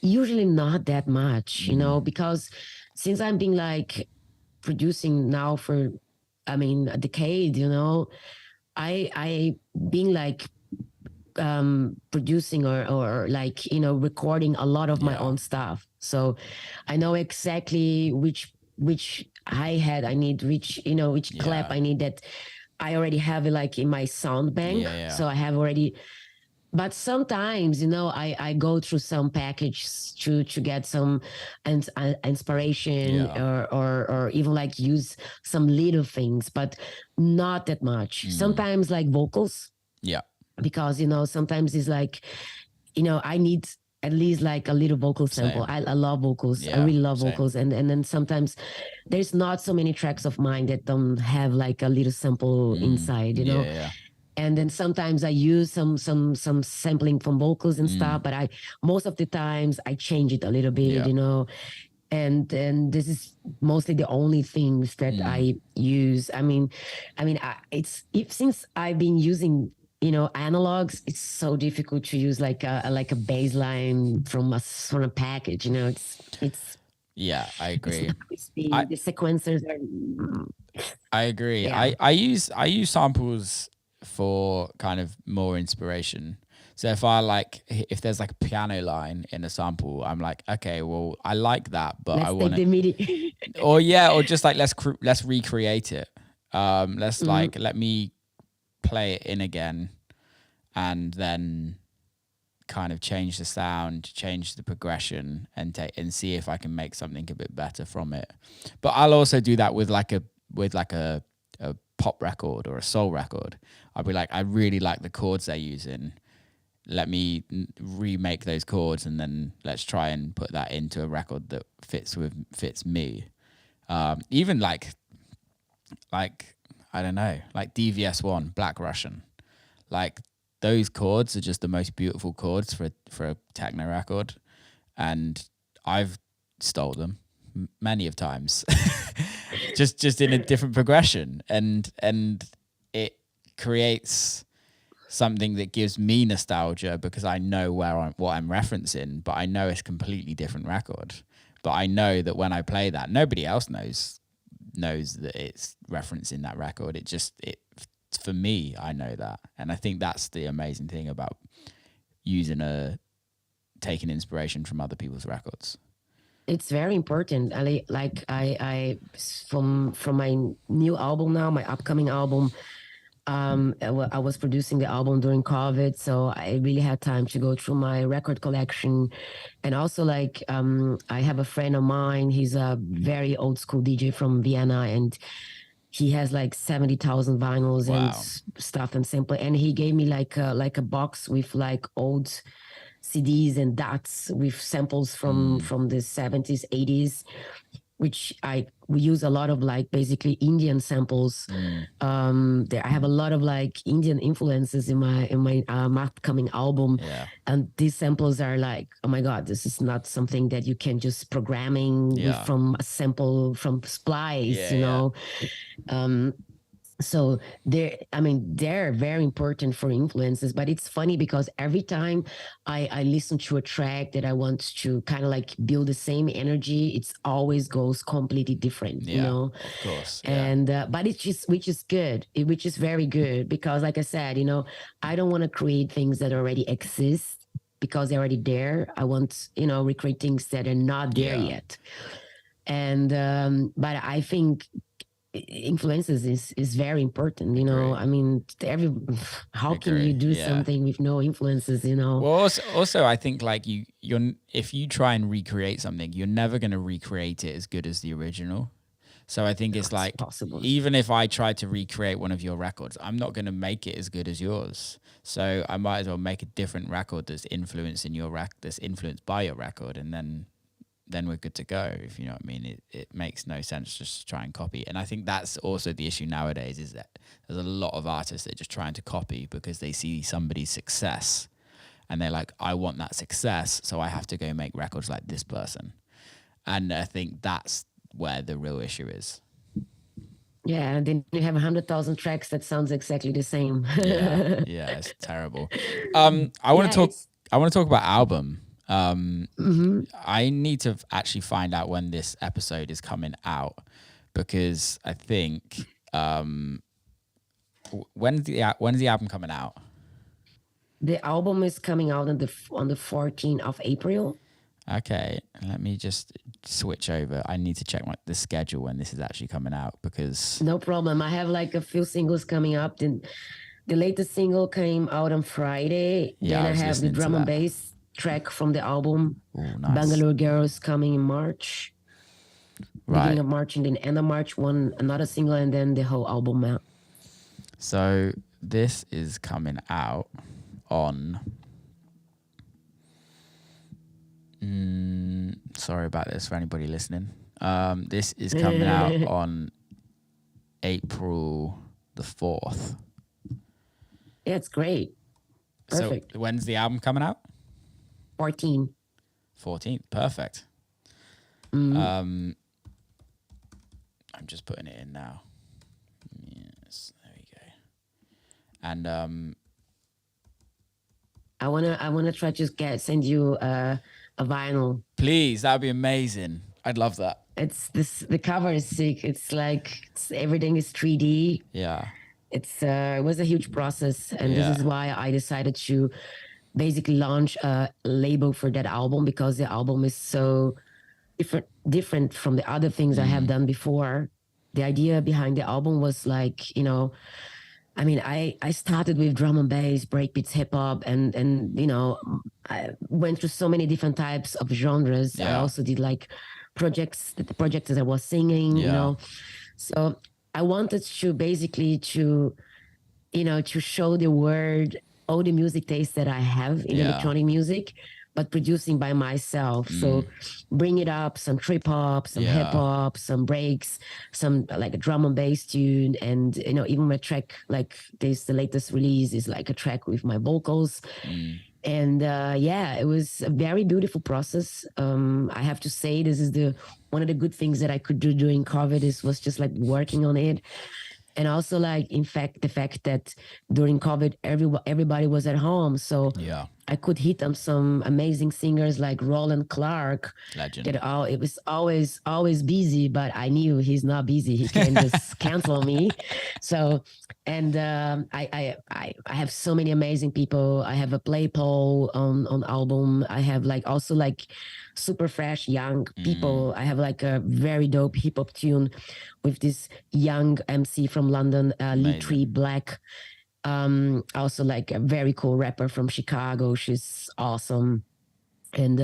usually not that much, because since I've been like producing now for, a decade, I been like producing or like, recording a lot of my own stuff. So I know exactly which hi-hat I need, which clap I need, that I already have it like in my sound bank. So I have already, but sometimes, I go through some package to get some inspiration or even like use some little things, but not that much. Sometimes like vocals. Yeah. Because, sometimes it's like, I need at least like a little vocal sample. I love vocals. I really love vocals. And then sometimes there's not so many tracks of mine that don't have like a little sample inside, And then sometimes I use some sampling from vocals and stuff, but most of the times I change it a little bit, and this is mostly the only things that I use. Since I've been using analogs, it's so difficult to use like a bass line from a package. It's yeah, I agree. The sequencers are. I agree. Yeah. I use samples for kind of more inspiration. So if there's like a piano line in a sample, I'm like, okay, well, I like that, but I want it. or just like let's recreate it. Let's like let me play it in again, and then kind of change the sound, change the progression, and see if I can make something a bit better from it. But I'll also do that with like a pop record or a soul record. I'll be like, I really like the chords they're using. Let me remake those chords, and then let's try and put that into a record that fits me. Even like I don't know, like DVS1, Black Russian. Like those chords are just the most beautiful chords for a techno record, and I've stole them many of times, just in a different progression, and it creates something that gives me nostalgia because I know what I'm referencing, but I know it's a completely different record. But I know that when I play that, nobody else knows that it's referencing that record. It for me, I know that. And I think that's the amazing thing about taking inspiration from other people's records. It's very important. I from my new album now, my upcoming album, I was producing the album during COVID, so I really had time to go through my record collection. And also, like, I have a friend of mine, he's a very old school DJ from Vienna, and he has like 70,000 vinyls and stuff and sample. And he gave me like a box with like old CDs and dots with samples from the 70s, 80s, which we use a lot of like basically Indian samples. I have a lot of like Indian influences in my upcoming album, and these samples are like, oh my god, this is not something that you can just programming from a sample from Splice, you know. So they're very important for influences, but it's funny because every time I listen to a track that I want to kind of like build the same energy, it's always goes completely different, you know? Of course. And, but it's just, which is good, which is very good because like I said, you know, I don't want to create things that already exist because they're already there. I want, you know, recreate things that are not there yet. And, but I think influences is very important, you know. I mean, how can you do something with no influences, you know? Well, also I think like you're if you try and recreate something, you're never going to recreate it as good as the original. So I think it's like possible. Even if I try to recreate one of your records, I'm not going to make it as good as yours. So I might as well make a different record that's influenced in your that's influenced by your record, and then we're good to go, if you know what I mean. It makes no sense just to try and copy. And I think that's also the issue nowadays, is that there's a lot of artists that are just trying to copy because they see somebody's success and they're like, I want that success, so I have to go make records like this person. And I think that's where the real issue is. Yeah, and then you have 100,000 tracks that sounds exactly the same. Yeah, it's terrible. I want to talk about album. I need to actually find out when this episode is coming out, because I think when's the album coming out? The album is coming out on the 14th of April. Okay, let me just switch over. I need to check the schedule when this is actually coming out, because no problem. I have like a few singles coming up. Then the latest single came out on Friday. Yeah, then I have the drum and bass track from the album. Ooh, nice. Bangalore Girls coming in March, beginning of March, and then end of March another single, and then the whole album out. So this is coming out on sorry about this for anybody listening. This is coming out on April the 4th. Yeah, it's great. Perfect. So when's the album coming out? 14th, perfect. I'm just putting it in now. Yes, there we go. And I wanna try to send you a vinyl. Please, that'd be amazing. I'd love that. The cover is sick. It's like everything is 3D. Yeah. It was a huge process, and this is why I decided to basically launch a label for that album, because the album is so different from the other things I have done before. The idea behind the album was like, you know, I mean, I started with drum and bass, breakbeats, hip hop, and you know, I went through so many different types of genres. I also did like projects as I was singing, you know. So I wanted to basically to show the world all the music tastes that I have in electronic music, but producing by myself. So bring it up, some trip hop, some hip hop, some breaks, some like a drum and bass tune. And, you know, even my track, like the latest release is like a track with my vocals. And it was a very beautiful process. I have to say, this is one of the good things that I could do during COVID was just like working on it. And also, like, in fact, the fact that during COVID, everybody was at home. So I could hit on some amazing singers like Roland Clark. Legend. It was always busy, but I knew he's not busy. He can just cancel me. So, and I have so many amazing people. I have a play Paul on album. I have like also like super fresh young people. I have like a very dope hip hop tune with this young MC from London, Lee Tree Black. Also like a very cool rapper from Chicago. She's awesome. And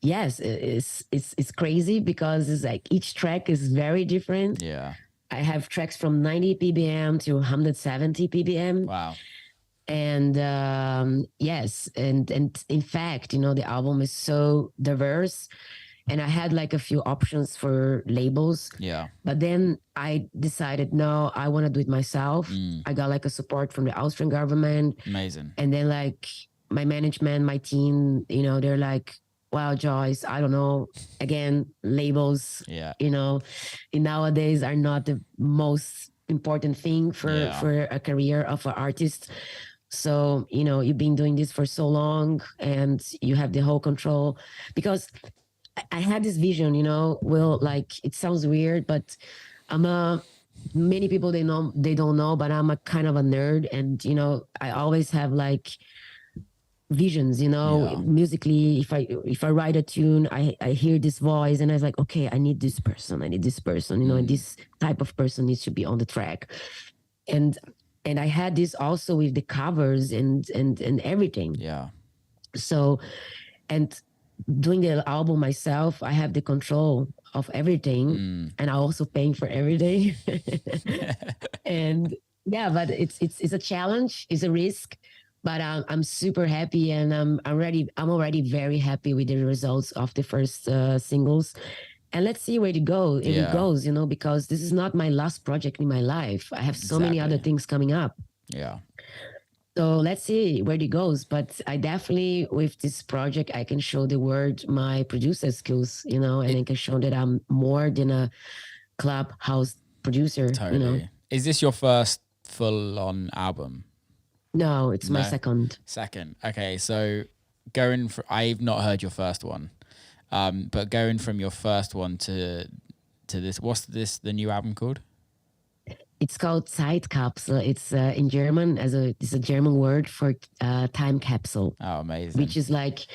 yes, it's crazy because it's like each track is very different. Yeah. I have tracks from 90 ppm to 170 ppm. Wow. And yes, and in fact, the album is so diverse. And I had like a few options for labels. Yeah. But then I decided, no, I want to do it myself. I got like a support from the Austrian government. Amazing. And then like my management, my team, they're like, wow, Joyce, I don't know. Again, labels, nowadays are not the most important thing for a career of an artist. So, you've been doing this for so long and you have the whole control. Because I had this vision, like it sounds weird, but many people they don't know, but I'm a kind of a nerd, and I always have like visions, musically. If I write a tune, I hear this voice and I was like, okay, I need this person, and this type of person needs to be on the track. And I had this also with the covers and everything. Yeah. So, and doing the album myself, I have the control of everything, and I also paying for everything. And yeah, but it's a challenge, it's a risk, but I'm super happy, and I'm already very happy with the results of the first singles. And let's see where it goes, because this is not my last project in my life. I have so many other things coming up. Yeah. So let's see where it goes. But I definitely, with this project, I can show the world my producer skills, and I can show that I'm more than a clubhouse producer. Totally. Is this your first full-on album? No, it's my second. Second. Okay, so I've not heard your first one, but going from your first one to this, what's the new album called? It's called Zeitkapsel. It's in German, it's a German word for time capsule. Oh, amazing. Which is like,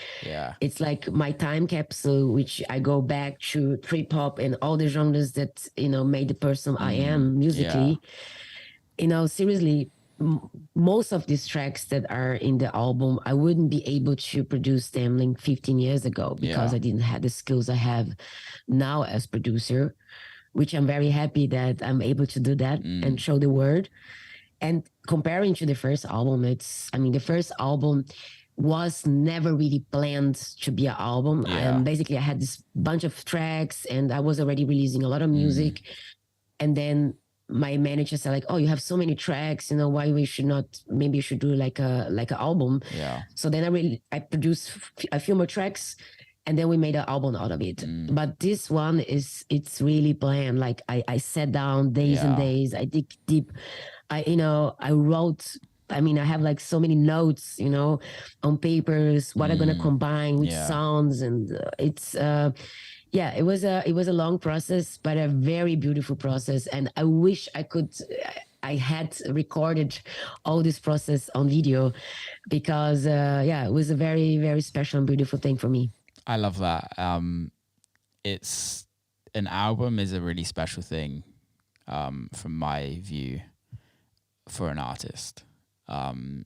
it's like my time capsule, which I go back to trip hop and all the genres that, made the person I am musically. Seriously, most of these tracks that are in the album, I wouldn't be able to produce them like 15 years ago because I didn't have the skills I have now as producer, which I'm very happy that I'm able to do that and show the world. And comparing to the first album, the first album was never really planned to be an album. Basically, I had this bunch of tracks and I was already releasing a lot of music. And then my manager said like, oh, you have so many tracks, why maybe you should do like an album. So then I produced a few more tracks, and then we made an album out of it. But this one it's really planned. Like I sat down days and days. I dig deep. I wrote. I have like so many notes, on papers. What I'm gonna combine with sounds, and it was a long process, but a very beautiful process. And I wish I had recorded all this process on video, because it was a very, very special and beautiful thing for me. I love that. It's an album is a really special thing, from my view, for an artist. And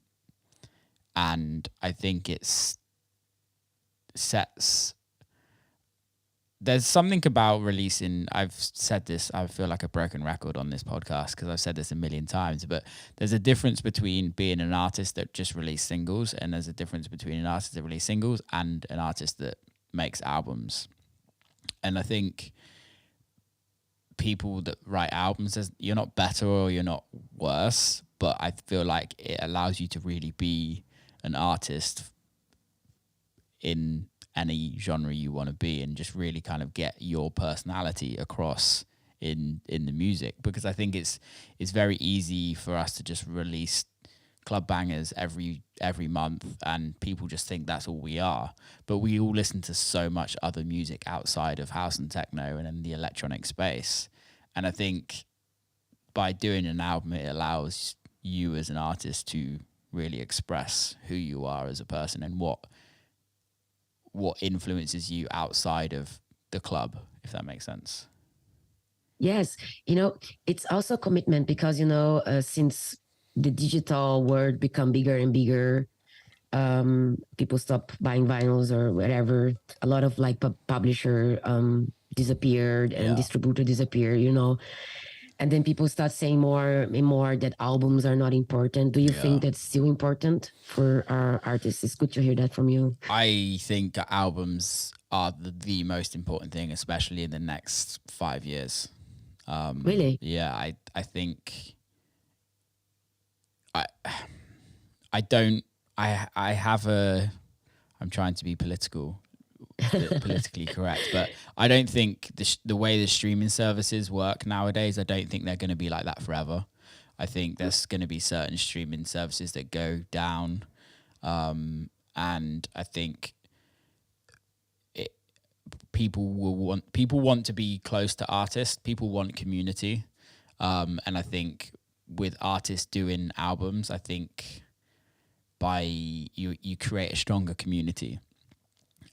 I think there's something about releasing, I've said this, I feel like a broken record on this podcast because I've said this a million times, but there's a difference between being an artist that just release singles, and there's a difference between an artist that release singles and an artist that makes albums. And I think people that write albums, you're not better or you're not worse, but I feel like it allows you to really be an artist in any genre you want to be, and just really kind of get your personality across in the music. Because I think it's very easy for us to just release club bangers every month, and people just think that's all we are. But we all listen to so much other music outside of house and techno and in the electronic space. And I think by doing an album, it allows you as an artist to really express who you are as a person and what influences you outside of the club, if that makes sense. Yes, it's also a commitment because, since the digital world become bigger and bigger, people stop buying vinyls or whatever. A lot of like publisher disappeared and distributor disappeared, and then people start saying more and more that albums are not important. Do you think that's still important for our artists? It's good to hear that from you. I think albums are the most important thing, especially in the next 5 years. Really? Yeah, I think I don't. I have a. I'm trying to be politically correct, but I don't think the way the streaming services work nowadays, I don't think they're going to be like that forever. I think there's going to be certain streaming services that go down, and I think people want to be close to artists. People want community, and I think with artists doing albums, I think by you create a stronger community.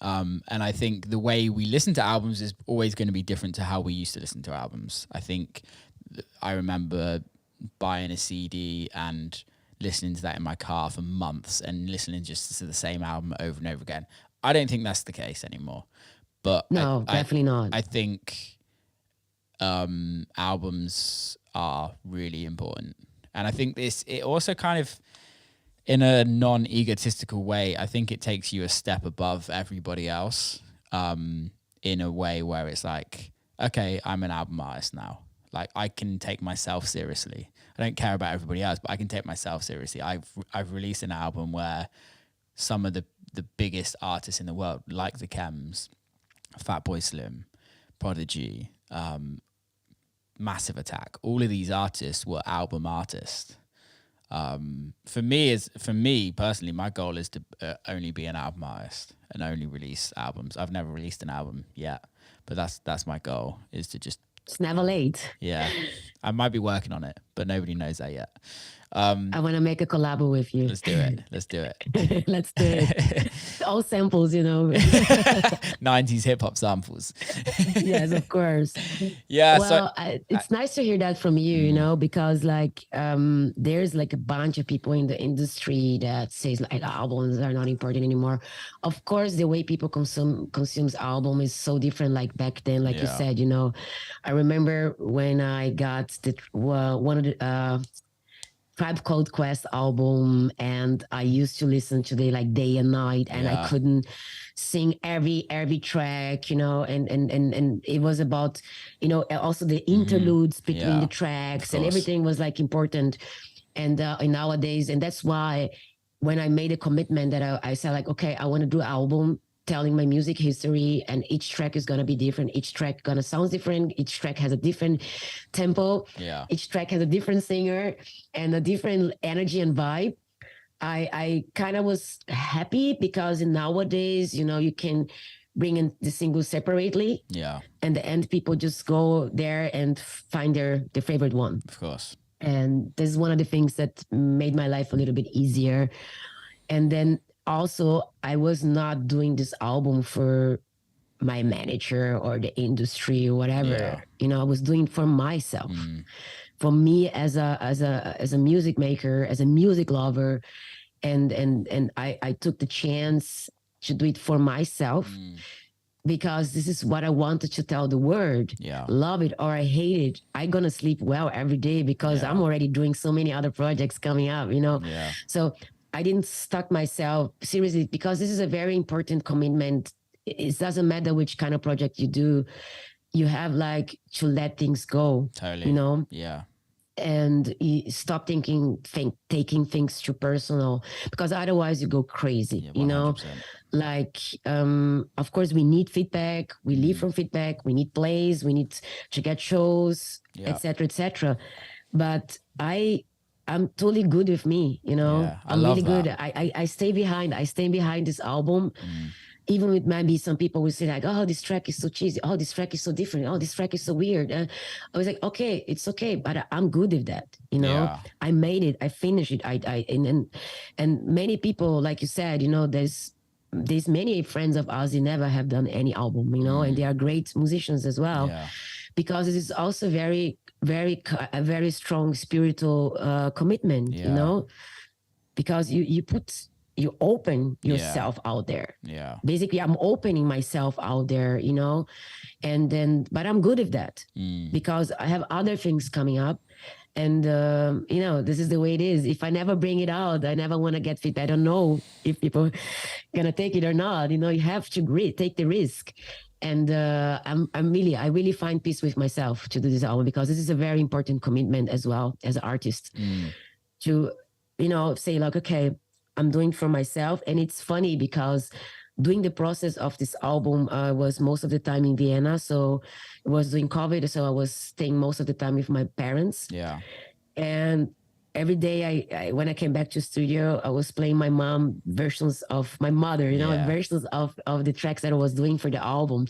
And I think the way we listen to albums is always going to be different to how we used to listen to albums. I think I remember buying a CD and listening to that in my car for months and listening just to the same album over and over again. I don't think that's the case anymore. But no, definitely not. I think albums are really important. And I think it also kind of, in a non-egotistical way, I think it takes you a step above everybody else, in a way where it's like, okay, I'm an album artist now. Like, I can take myself seriously. I don't care about everybody else, but I can take myself seriously. I've released an album where some of the biggest artists in the world, like the Chems, Fatboy Slim, Prodigy, Massive Attack, all of these artists were album artists. For me personally, my goal is to only be an album artist and only release albums. I've never released an album yet, but that's my goal, is to just. It's never late. Yeah, I might be working on it, but nobody knows that yet. I want to make a collab with you. Let's do it. Let's do it. All samples, 90s hip hop samples. Yes, of course. Yeah. Well, it's nice to hear that from you, because like there's like a bunch of people in the industry that says like albums are not important anymore. Of course, the way people consumes album is so different. Like back then, like you said, I remember when I got one of the Tribe Called Quest album, and I used to listen to it like day and night, and I couldn't sing every track, and it was about, also the interludes between the tracks, and everything was like important. And nowadays, and that's why when I made a commitment that I said like, okay, I want to do an album telling my music history, and each track is going to be different. Each track going to sound different. Each track has a different tempo. Yeah. Each track has a different singer and a different energy and vibe. I kind of was happy because nowadays, you can bring in the singles separately. Yeah. And the end people just go there and find their favorite one. Of course. And this is one of the things that made my life a little bit easier. And then also, I was not doing this album for my manager or the industry or whatever. I was doing it for myself, for me as a music maker, as a music lover, and I took the chance to do it for myself because this is what I wanted to tell the world. Yeah. Love it or I hate it. I'm gonna sleep well every day because I'm already doing so many other projects coming up. Yeah. So I didn't stuck myself seriously because this is a very important commitment. It doesn't matter which kind of project you do. You have like to let things go. Totally. Yeah. And you stop taking things too personal because otherwise you go crazy, like, of course we need feedback. We live from feedback. We need plays. We need to get shows, etc., etc. But I I'm totally good with me, you know. Yeah, I I'm love really that. good. I stay behind. I stay behind this album. Even with maybe some people will say like, oh, this track is so cheesy. Oh, this track is so different. Oh, this track is so weird. I was like, okay, it's okay, but I'm good with that. You know, Yeah. I made it. I finished it. And many people, like you said, you know, there's many friends of ours who never have done any album, you know, and they are great musicians as well, Yeah. because it is also a very strong spiritual commitment, you know, because you open yourself out there. Yeah. Basically, I'm opening myself out there, you know, and then, but I'm good at that because I have other things coming up. And, you know, this is the way it is. If I never bring it out, I never want to get feedback. I don't know if people are going to take it or not. You know, you have to take the risk. And I really find peace with myself to do this album, because this is a very important commitment as well as an artist to, you know, say like, okay, I'm doing for myself. And it's funny because doing the process of this album was most of the time in Vienna. So it was during COVID. So I was staying most of the time with my parents. Yeah. And every day when I came back to studio, I was playing my mom versions of my mother, you know, versions of the tracks that I was doing for the album.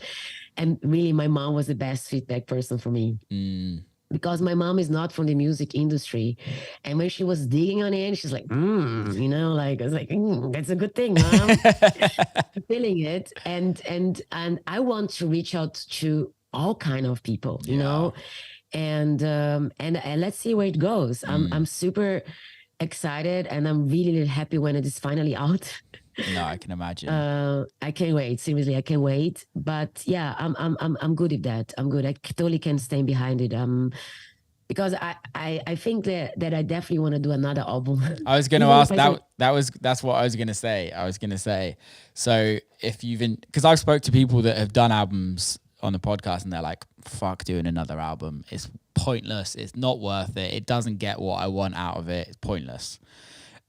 And really, my mom was the best feedback person for me. Because my mom is not from the music industry. And when she was digging on it, she's like, you know, like, I was like, that's a good thing, Mom. Feeling it. And I want to reach out to all kind of people, you know, and let's see where it goes. I'm super excited, and I'm really happy when it is finally out. No, I can imagine. I can't wait. Seriously, I can't wait. But yeah, I'm good at that. I'm good. I totally can stand behind it. Because I think that I definitely want to do another album. I was going to ask that's what I was going to say. So if you've been, because I've spoke to people that have done albums on the podcast, and they're like, fuck doing another album. It's pointless. It's not worth it. It doesn't get what I want out of it. It's pointless.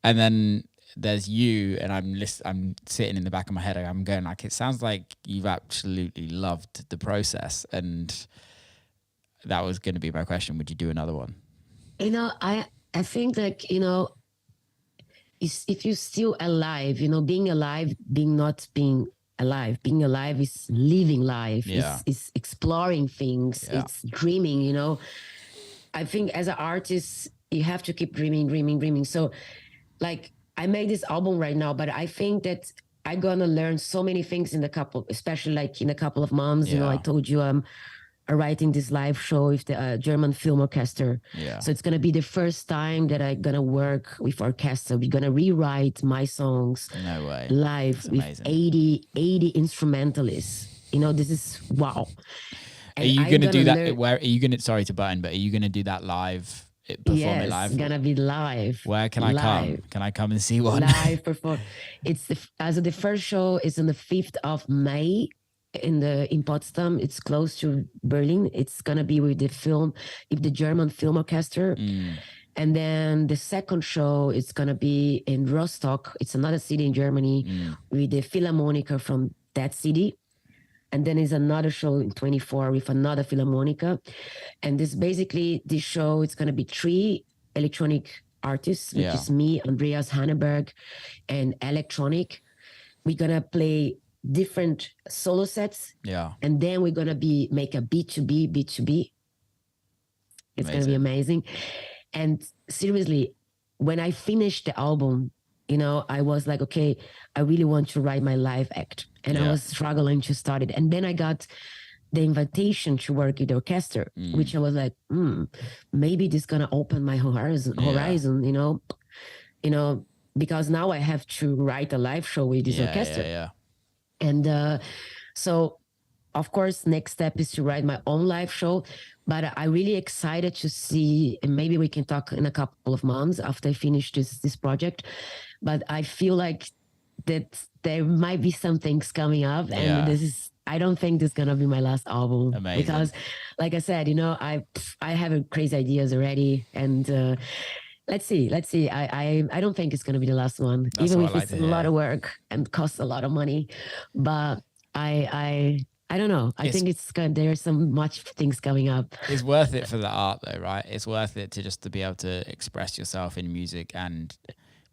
And then there's you, and I'm sitting in the back of my head, I'm going like, it sounds like you've absolutely loved the process. And that was going to be my question. Would you do another one? You know, I think like, you know, if you're still alive, you know, being alive, not being alive, being alive is living life, is exploring things, it's dreaming, you know. I think as an artist, you have to keep dreaming. So like, I made this album right now, but I think that I'm gonna learn so many things especially like in a couple of months. You know, I told you I'm writing this live show with the German film orchestra. So it's gonna be the first time that I'm gonna work with orchestra. We're gonna rewrite my songs live with 80 instrumentalists. You know, this is wow. And are you gonna do that? Where are you gonna? Sorry to button, but are you gonna do that live? Perform it live? It's gonna be live. Where can I come? Can I come and see one? Live perform. It's the first show is on the 5th of May in Potsdam. It's close to Berlin. It's gonna be with the German film orchestra. And then the second show is gonna be in Rostock. It's another city in Germany with the Philharmoniker from that city. And then is another show in 24 with another Philharmonica. And this show, it's going to be 3 electronic artists, which is me, Andreas Hanneberg, and electronic. We're going to play different solo sets. And then we're going to make a B2B. It's going to be amazing. And seriously, when I finished the album, you know, I was like, okay, I really want to write my live act. And I was struggling to start it. And then I got the invitation to work with the orchestra, which I was like, maybe this is going to open my horizon, you know, because now I have to write a live show with this orchestra. And so, of course, next step is to write my own live show. But I'm really excited to see, and maybe we can talk in a couple of months after I finish this project. But I feel like that there might be some things coming up, and I don't think this is gonna be my last album. Amazing. Because, like I said, you know, I have crazy ideas already, and let's see. I don't think it's gonna be the last one, even if it's a lot of work and costs a lot of money. But I I don't know. I think it's good. There's some much things coming up. It's worth it for the art though, right? It's worth it to be able to express yourself in music and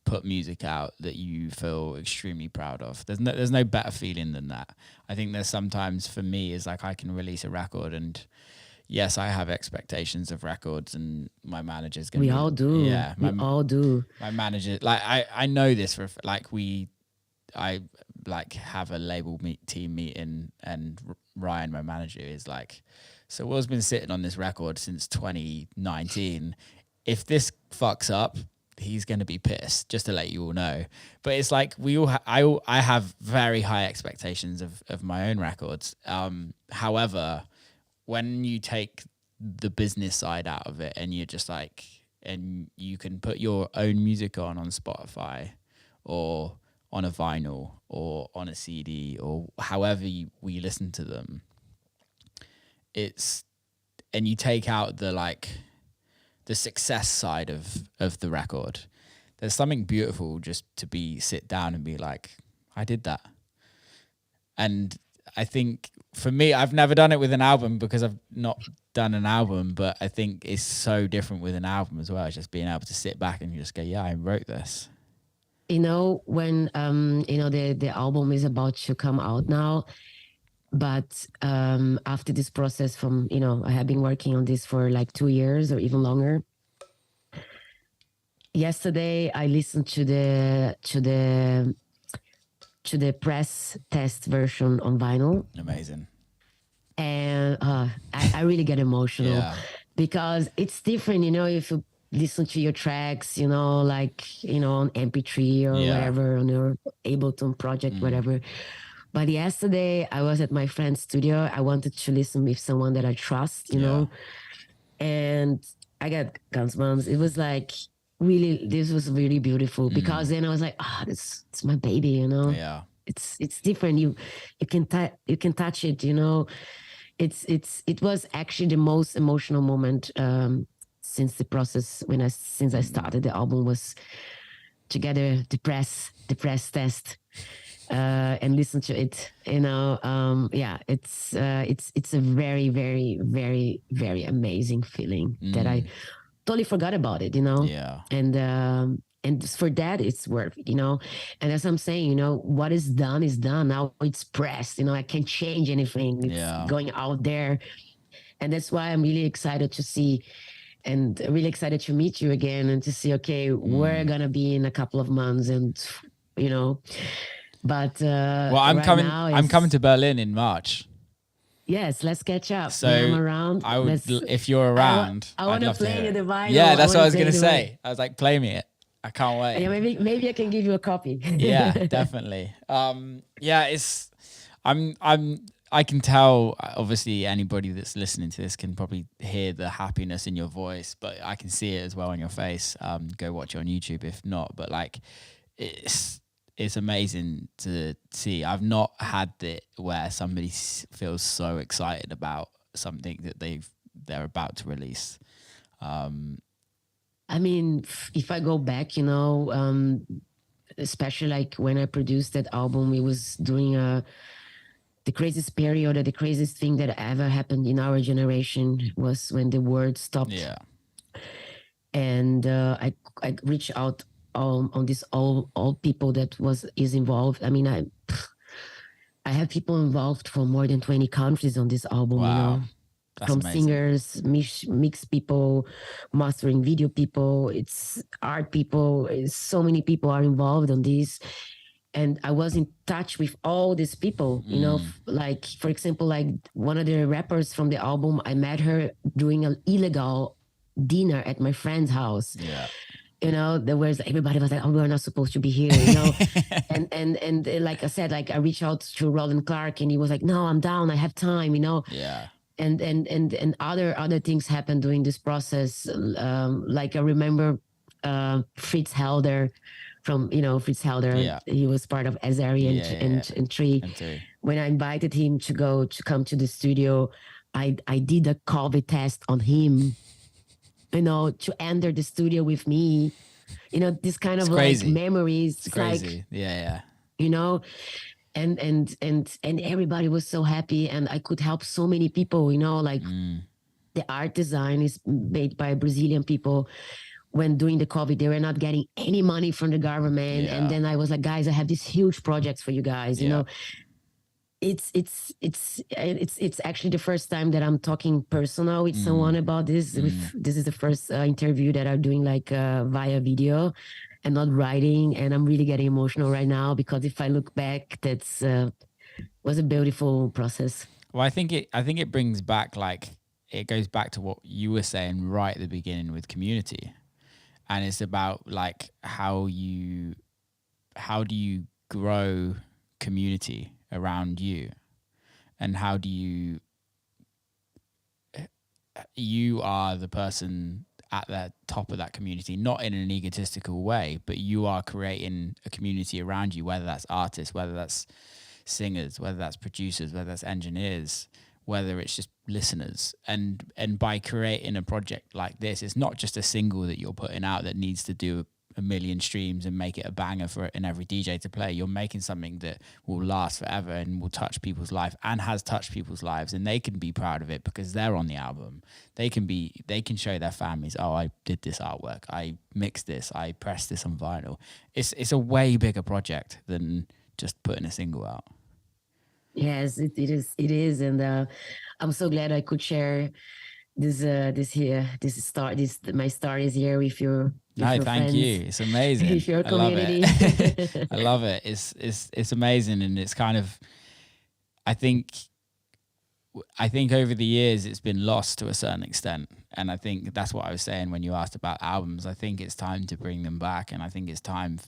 put music out that you feel extremely proud of. There's no better feeling than that. I think there's sometimes for me is like I can release a record and yes, I have expectations of records and my manager's going to all do. Yeah. We all do. My manager, like I know this for like I like have a label team meeting and Ryan, my manager, is like, so Will's been sitting on this record since 2019. If this fucks up, he's going to be pissed, just to let you all know. But it's like we all I have very high expectations of my own records. However, when you take the business side out of it and you're just like, and you can put your own music on Spotify or on a vinyl or on a CD or however we listen to them, and you take out the success side of the record, there's something beautiful just to sit down and be like, I did that. And I think for me, I've never done it with an album because I've not done an album, but I think it's so different with an album as well. It's just being able to sit back and you just go, yeah, I wrote this. When the album is about to come out now, but after this process from, I have been working on this for like 2 years or even longer. Yesterday I listened to the press test version on vinyl. Amazing. And I really get emotional because it's different, if you listen to your tracks, on MP3 or whatever, on your Ableton project, whatever. But yesterday I was at my friend's studio. I wanted to listen with someone that I trust, know, and I got goosebumps. It was like, really, this was really beautiful because then I was like, it's my baby, Yeah. It's different. You can touch it, It was actually the most emotional moment since the process since I started the album was together the press test and listen to it. It's a very, very, very, very amazing feeling that I totally forgot about it, Yeah. And for that it's worth it, and as I'm saying, what is done is done. Now it's pressed, I can't change anything. It's going out there, and that's why I'm really excited to see and really excited to meet you again and to see, okay, we're gonna be in a couple of months, and but well, I'm coming to Berlin in March. Yes, let's catch up. So I'm around. If you're around, I want to play you the vinyl. Yeah, that's what I was gonna say. I was like, play me it. I can't wait. Yeah, maybe I can give you a copy. Yeah, definitely. I can tell, obviously anybody that's listening to this can probably hear the happiness in your voice, but I can see it as well on your face. Go watch it on YouTube if not, but like it's amazing to see. I've not had it where somebody feels so excited about something that they're about to release. I mean, if I go back, especially like when I produced that album, it was during the craziest period, or the craziest thing that ever happened in our generation was when the world stopped. Yeah. And I reached out on this all people that is involved. I mean, I have people involved from more than 20 countries on this album. Wow. That's from amazing. Singers, mix people, mastering video people, it's art people. So many people are involved on this. And I was in touch with all these people, like, for example, like one of the rappers from the album, I met her doing an illegal dinner at my friend's house. Yeah. Everybody was like, we're not supposed to be here, and like I said, like I reached out to Roland Clark and he was like, no, I'm down, I have time, Yeah. And other things happened during this process. Like I remember Fritz Helder from, Fritz Helder, he was part of Azari and Tree. When I invited him to come to the studio, I did a COVID test on him, to enter the studio with me, this kind of like memories. It's crazy. Like, yeah. and everybody was so happy, and I could help so many people, like the art design is made by Brazilian people. When during the COVID, they were not getting any money from the government. And then I was like, guys, I have these huge projects for you guys, it's actually the first time that I'm talking personal with someone about this. This is the first interview that I'm doing like via video and not writing. And I'm really getting emotional right now because if I look back, that's was a beautiful process. Well, I think it brings back, like, it goes back to what you were saying right at the beginning with community. And it's about like how do you grow community around you, and how do you are the person at the top of that community, not in an egotistical way, but you are creating a community around you, whether that's artists, whether that's singers, whether that's producers, whether that's engineers, whether it's just listeners. And by creating a project like this, it's not just a single that you're putting out that needs to do 1 million streams and make it a banger for every DJ to play. You're making something that will last forever and will touch people's life and has touched people's lives, and they can be proud of it because they're on the album. They can show their families, oh, I did this artwork, I mixed this, I pressed this on vinyl. It's a way bigger project than just putting a single out. Yes, it is, and I'm so glad I could share my stories here with your. No, thank friends, you. It's amazing. With your community. I love it. It's amazing, and it's kind of, I think over the years it's been lost to a certain extent, and I think that's what I was saying when you asked about albums. I think it's time to bring them back, and I think it's time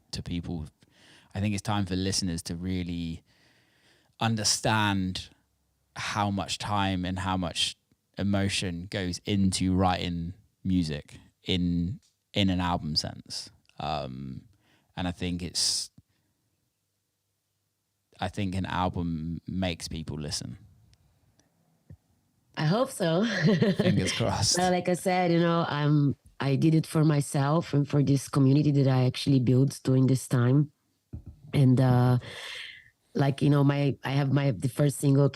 for listeners to really understand how much time and how much emotion goes into writing music in an album sense. And I think an album makes people listen. I hope so. Fingers crossed. Like I said, I did it for myself and for this community that I actually built during this time. And the first single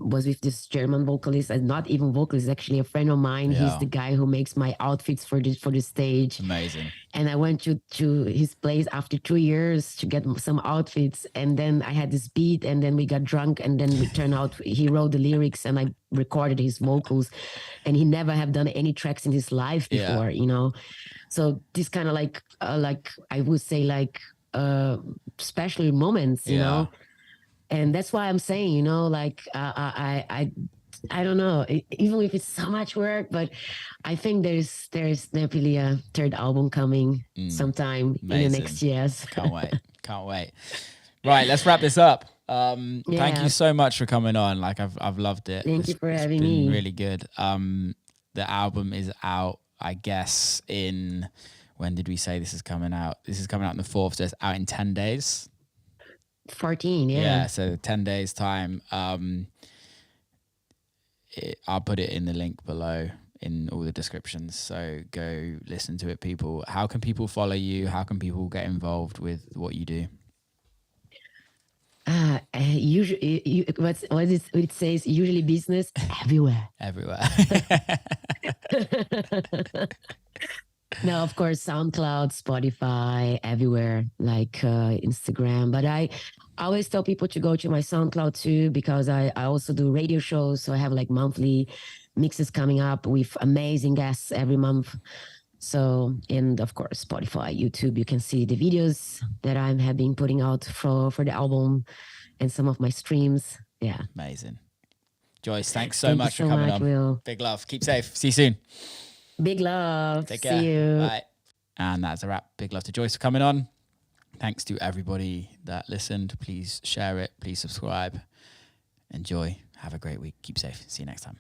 was with this German vocalist, and not even vocalist, actually a friend of mine. Yeah. He's the guy who makes my outfits for the stage. Amazing. And I went to his place after 2 years to get some outfits, and then I had this beat, and then we got drunk, and then we turned out he wrote the lyrics and I recorded his vocals, and he never have done any tracks in his life before, So this kind of like I would say special moments, you know. And that's why I'm saying, I don't know, even if it's so much work, but I think there's definitely a third album coming sometime in the next years. Can't wait. Right, let's wrap this up. Thank you so much for coming on. Like I've loved it. Thank you for having me. Really good. The album is out, I guess, when did we say this is coming out? This is coming out on the 4th, so it's out in 10 days. 14, yeah, so 10 days time. I'll put it in the link below in all the descriptions, so go listen to it, people. How can people follow you? How can people get involved with what you do? Usually, what it says, usually business everywhere. No, of course, SoundCloud, Spotify, everywhere, like Instagram. But I always tell people to go to my SoundCloud too, because I also do radio shows. So I have like monthly mixes coming up with amazing guests every month. So, and of course, Spotify, YouTube, you can see the videos that I have been putting out for the album and some of my streams. Yeah. Amazing. Joyce, thanks so much for coming on. Will. Big love. Keep safe. See you soon. Big love. Take care. See you. Bye. And that's a wrap. Big love to Joyce for coming on. Thanks to everybody that listened. Please share it. Please subscribe. Enjoy. Have a great week. Keep safe. See you next time.